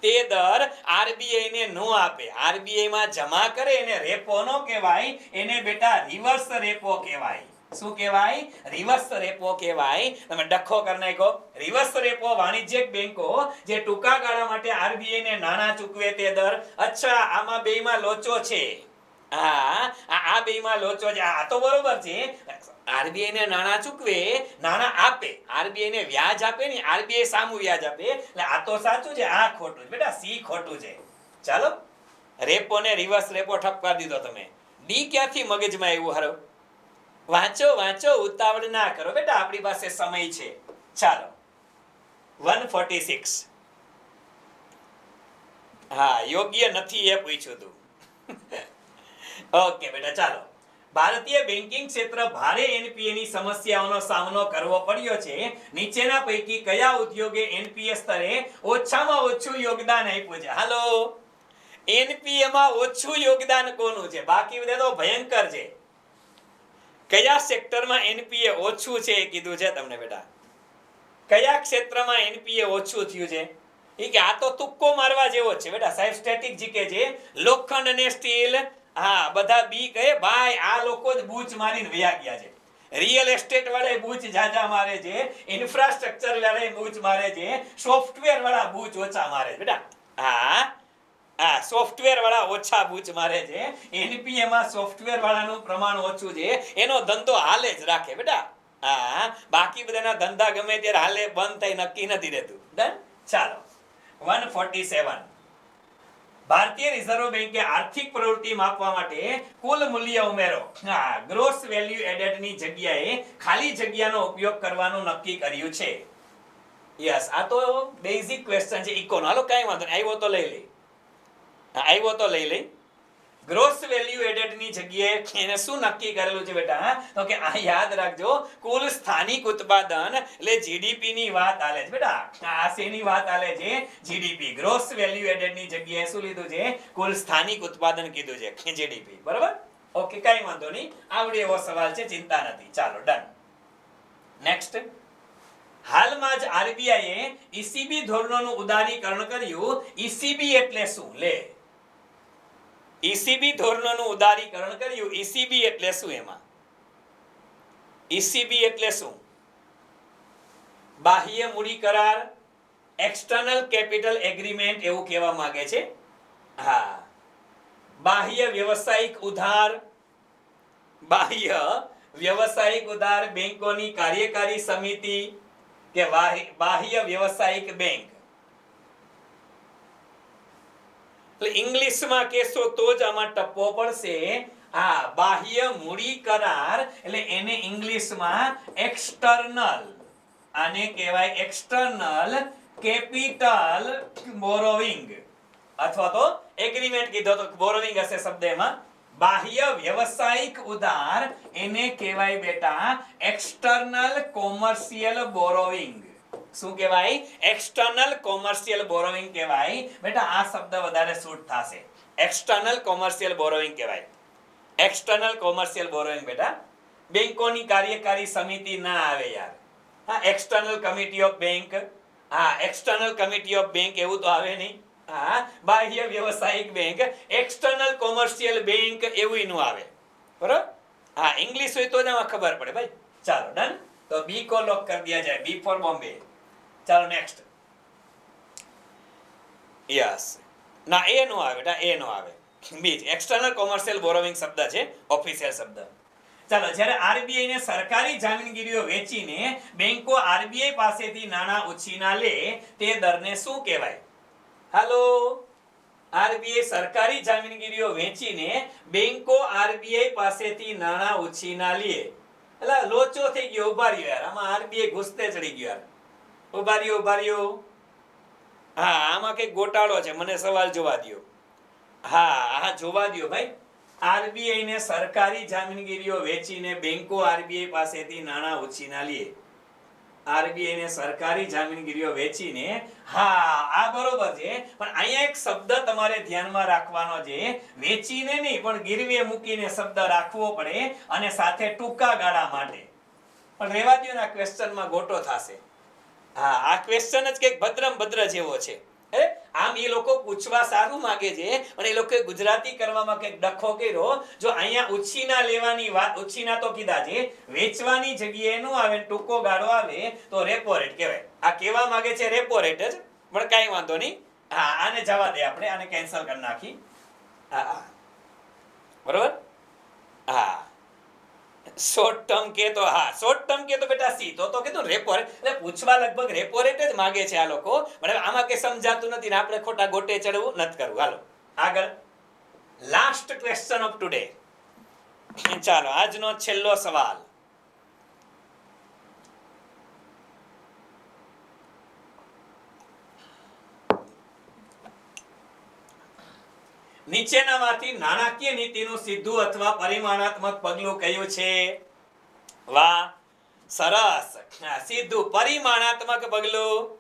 તે દર RBI ને નો આપે. RBI માં જમા કરે એને રેપો નો કહેવાય, એને બેટા રિવર્સ રેપો કહેવાય. શું કહેવાય? રિવર્સ રેપો કહેવાય. તમે ડખો કરી નાખો. રિવર્સ રેપો વાણિજ્યક બેંકો જે ટૂંકા ગાળા માટે RBI ને નાણાં ચૂકવે તે દર. અચ્છા, આમાં બેયમાં લોચો છે. આ બેયમાં લોચો છે. આ તો બરોબર છે. RBI ને નાણાં ચૂકવે, નાણાં આપે, RBI ને વ્યાજ આપે ને, RBI સામું વ્યાજ આપે. એટલે આ તો સાચું છે, આ ખોટું છે બેટા. સી ખોટું છે. ચાલો, રેપો ને રિવર્સ રેપો ઠપકા દીધો તમે. ડી ક્યાંથી મગજમાં આવ્યું? હારો, વાંચો વાંચો, ઉતાવળ ના કરો બેટા, આપણી પાસે સમય છે. ચાલો 146. હા, યોગ્ય નથી એ પૂછ્યું તું. ઓકે બેટા, ચાલો. ભારતીય બેન્કિંગ ક્ષેત્ર ભારે એનપીએ ની સમસ્યાઓનો સામનો કરવો પડ્યો છે. નીચેના પૈકી કયા ઉદ્યોગે એનપીએ સ્તરે ઓછામાં ઓછું યોગદાન આપ્યું છે? હાલો, એનપીએ માં ઓછું યોગદાન કોનું છે? બાકી બધા તો ભયંકર છે. કયા સેક્ટરમાં એનપીએ ઓછું છે એ કીધું છે તમને બેટા. કયા ક્ષેત્રમાં એનપીએ ઓછું થયું છે? એ કે આ તો તુક્કો મારવા જેવો છે બેટા. સાહેબ સ્ટેટિક જીકે છે. લોખંડ અને સ્ટીલ, હા, બધા બી કહે ભાઈ આ લોકો જ બૂચ મારીને વયા ગયા છે. રિયલ એસ્ટેટ વાળા બૂચ જાજા મારે છે, ઇન્ફ્રાસ્ટ્રક્ચર વાળા બૂચ મારે છે, સોફ્ટવેર વાળા બૂચ ઓછા મારે છે બેટા. હા હા, સોફ્ટવેર વાળા ઓછા બૂચ મારે છે. એનપીએ માં સોફ્ટવેર વાળાનું પ્રમાણ ઓછું છે, એનો ધંધો હાલે જ રાખે બેટા. હા, બાકી બધાના ધંધા ગમે ત્યારે હાલે, બંધ થાય નક્કી નથી રહેતું. ડન. ચાલો 147. ભારતીય રિઝર્વ બેંકે આર્થિક પ્રવૃત્તિ માપવા માટે કુલ મૂલ્ય ઉમેરો, હા, ગ્રોસ વેલ્યુ એડેડ ની જગ્યાએ ખાલી જગ્યાનો ઉપયોગ કરવાનું નક્કી કર્યું છે. યસ, આ તો બેઝિક ક્વેશ્ચન છે ઇકોનો. હાલો કાઈ વાંધો નહીં, આવ્યો તો લઈ લે. આવ્યો તો લઈ લે. ગ્રોસ વેલ્યુ એડેડ ની જગ્યાએ એને શું નક્કી કરેલું છે બેટા? તો કે આ યાદ રાખજો, કુલ સ્થાનિક ઉત્પાદન એટલે જીડીપી ની વાત આલે છે બેટા. આ શેની વાત આલે છે? જીડીપી. ગ્રોસ વેલ્યુ એડેડ ની જગ્યાએ શું લીધું છે? કુલ સ્થાનિક ઉત્પાદન કીધું છે, જીડીપી. બરાબર? ઓકે, કઈ વાંધો નહીં, આવડે એવો સવાલ છે, ચિંતા નથી. ચાલો ડન. નેક્સ્ટ. હાલમાં જ આરબીઆઈએ ઈસીબી ધોરણોનું ઉદારીકરણ કર્યું. ઈસીબી એટલે શું? લે, ઈસીબી ધોરણોનું ઉદારીકરણ કર્યું. ઈસીબી એટલે શું? એમાં ઈસીબી એટલે શું? બાહ્ય મૂડી કરાર, એક્સટર્નલ કેપિટલ એગ્રીમેન્ટ એવું કહેવા માંગે છે. હા, બાહ્ય વ્યવસાયિક ઉધાર, બાહ્ય વ્યવસાયિક ઉધાર, બેંકોની કાર્યકારી સમિતિ કે બાહ્ય વ્યવસાયિક બેંક. ઇંગ્લિશમાં કહેશો તો જ આમાં ટપ્પો પડશે. આ બાહ્ય મૂડી કરાર એટલે એને ઇંગ્લિશમાં એક્સટર્નલ, આને કહેવાય એક્સટર્નલ કેપિટલ બોરોવિંગ, અથવા તો એગ્રીમેન્ટ કીધો તો બોરોવિંગ હશે શબ્દ એમાં. બાહ્ય વ્યવસાયિક ઉધાર એને કહેવાય બેટા એક્સટર્નલ કોમર્શિયલ બોરોવિંગ. શું કહેવાય? એક્સટર્નલ કોમર્શિયલ બોરોવિંગ કહેવાય બેટા. આ શબ્દ વધારે સૂટ થશે. એક્સટર્નલ કોમર્શિયલ બોરોવિંગ કહેવાય. એક્સટર્નલ કોમર્શિયલ બોરોવિંગ બેટા. બેંકોની કાર્યકારી સમિતિ ના આવે યાર. હા, એક્સટર્નલ કમિટી ઓફ બેંક, હા, એક્સટર્નલ કમિટી ઓફ બેંક એવું તો આવે નહીં. હા, બાહ્ય વ્યવસાયિક બેંક, એક્સટર્નલ કોમર્શિયલ બેંક એવું નું આવે. બરોબર? હા, ઇંગ્લિશ હોય તો જ આમાં ખબર પડે ભાઈ. ચાલો ડન. તો બી કો લોક કરી દિયા જાય, બી ફોર બોમ્બે. ચાલો નેક્સ્ટ. યસ, ના એ નો આવે બેટા, એ નો આવે. બીજ એક્સટર્નલ કોમર્શિયલ બોરોવિંગ શબ્દ છે, ઓફિશિયલ શબ્દ. ચાલો, જ્યારે આરબીઆઈ ને સરકારી જામીનગીરીઓ વેચીને બેંકો આરબીઆઈ પાસેથી નાણાં ઉછીના લે તે દરને શું કહેવાય? હાલો, આરબીઆઈ સરકારી જામીનગીરીઓ વેચીને બેંકો આરબીઆઈ પાસેથી નાણાં ઉછીના લે. એટલે લોચો થઈ ગયો, ઉભા રહ્યો યાર, આમાં આરબીઆઈ ઘૂસતે ચડી ગયો યાર. ઉભા રહ્યો, ઉભા રહ્યો. હા, આમાં કઈક ગોટાળો છે, મને સવાલ જોવા દ્યો. હા, જોવા દ્યો ભાઈ. આરબીઆઈ ને સરકારી જામીનગીરીઓ વેચીને બેંકો આરબીઆઈ પાસેથી નાણાં ઉછીના લે. આરબીઆઈ ને સરકારી જામીનગીરીઓ વેચીને, હા આ બરોબર છે, પણ અહીંયા એક શબ્દ તમારે ધ્યાનમાં રાખવાનો છે. વેચીને નહીં પણ ગીરવે મૂકીને શબ્દ રાખવો પડે, અને સાથે ટૂંકા ગાળા માટે. પણ રેવા દ્યો ને, આ ક્વેશ્ચનમાં ગોટો થશે. હા, આ ક્વેશ્ચન જ કંઈક ભદ્રમ ભદ્ર જેવો છે. આમ એ લોકો પૂછવા સારું માંગે છે, પણ એ લોકોએ ગુજરાતી કરવામાં કંઈક ડખો કર્યો. જો અહીંયા ઉછીના લેવાની વાત, ઉછીના તો કીધા છે, વેચવાની જગ્યાએ નો આવે, ટૂંકો ગાળો આવે તો રેપો રેટ કહેવાય. આ કહેવા માંગે છે રેપો રેટ જ, પણ કાંઈ વાંધો નહીં. હા, આને જવા દે, આપણે આને કેન્સલ કરી નાખી. હા, બરોબર. હા, શોર્ટ ટર્મ કે તો, હા શોર્ટ ટર્મ કે તો બેટા સી, તો કીધું રેપો રેટ. એટલે પૂછવા લગભગ રેપો રેટ જ માંગે છે આ લોકો, પણ આમાં કઈ સમજાતું નથી ને આપણે ખોટા ગોટે ચડવું નથી કરવું. હાલો આગળ, લાસ્ટ ક્વેશ્ચન ઓફ ટુડે. ચાલો આજનો છેલ્લો સવાલ. નીચેનામાંથી નાણાકીય નીતિનું સીધું અથવા પરિમાણાત્મક પગલું કયું છે? વાહ, સરસ. સીધું પરિમાણાત્મક પગલું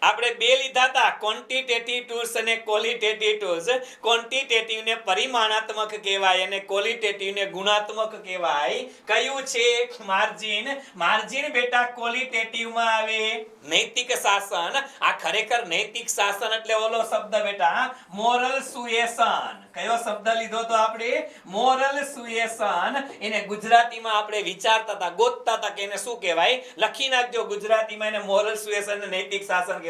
આપણે બે લીધા હતા, ક્વોન્ટિટેટિવ ટૂલ્સ અને ક્વોલિટેટિવ ટૂલ્સ. ક્વોન્ટિટેટિવ ને પરિમાણાત્મક કહેવાય અને ક્વોલિટેટિવ ને ગુણાત્મક કહેવાય. કયું છે? માર્જિન. માર્જિન બેટા ક્વોલિટેટિવ માં આવે. નૈતિક શાસન, આ ખરેખર નૈતિક શાસન એટલે ઓલો શબ્દ બેટા મોરલ સુએશન. કયો શબ્દ લીધો તો આપણે? મોરલ સુએશન. એને ગુજરાતીમાં આપણે વિચારતા હતા, ગોતતા હતા કે એને શું કહેવાય. લખી નાખજો ગુજરાતીમાં એને મોરલ સુએશન ને નૈતિક શાસન કહેવાય.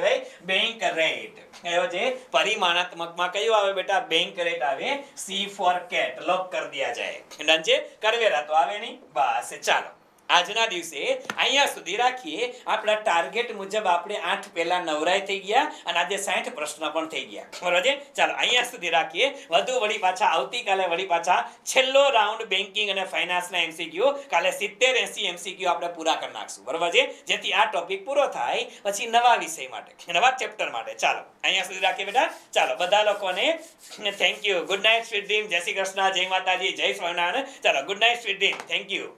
Bank rate. કયો છે? પરિમાણાત્મકમાં કયો આવે બેટા? બેંક રેટ આવે. C for cat. લોક કરી દિયા જાય. ડન છે? કરવેરા તો આવે નહીં. બસ ચાલો આજના દિવસે અહીંયા સુધી રાખીએ. આપણા ટાર્ગેટ મુજબ આપણે 8 પહેલા નવરાઈ થઈ ગયા અને આજે 60 પ્રશ્ન પણ થઈ ગયા. બરોબર છે? ચાલો અહીંયા સુધી રાખીએ. વધુ વળી પાછા આવતીકાલે વળી પાછા છેલ્લો રાઉન્ડ બેન્કિંગ અને ફાઇનાન્સના એમસીક્યુ કાલે 70-80 એમસીક્યુ આપણે પૂરા કરી નાખશું. બરોબર છે? જેથી આ ટોપિક પૂરો થાય પછી નવા વિષય માટે, નવા ચેપ્ટર માટે. ચાલો અહીંયા સુધી રાખીએ બેટા. ચાલો બધા લોકોને thank you. Good night sweet dream. જય શ્રી કૃષ્ણ. જય માતાજી. જય સ્વામિનારાયણ. ચાલો good night sweet dream. Thank you.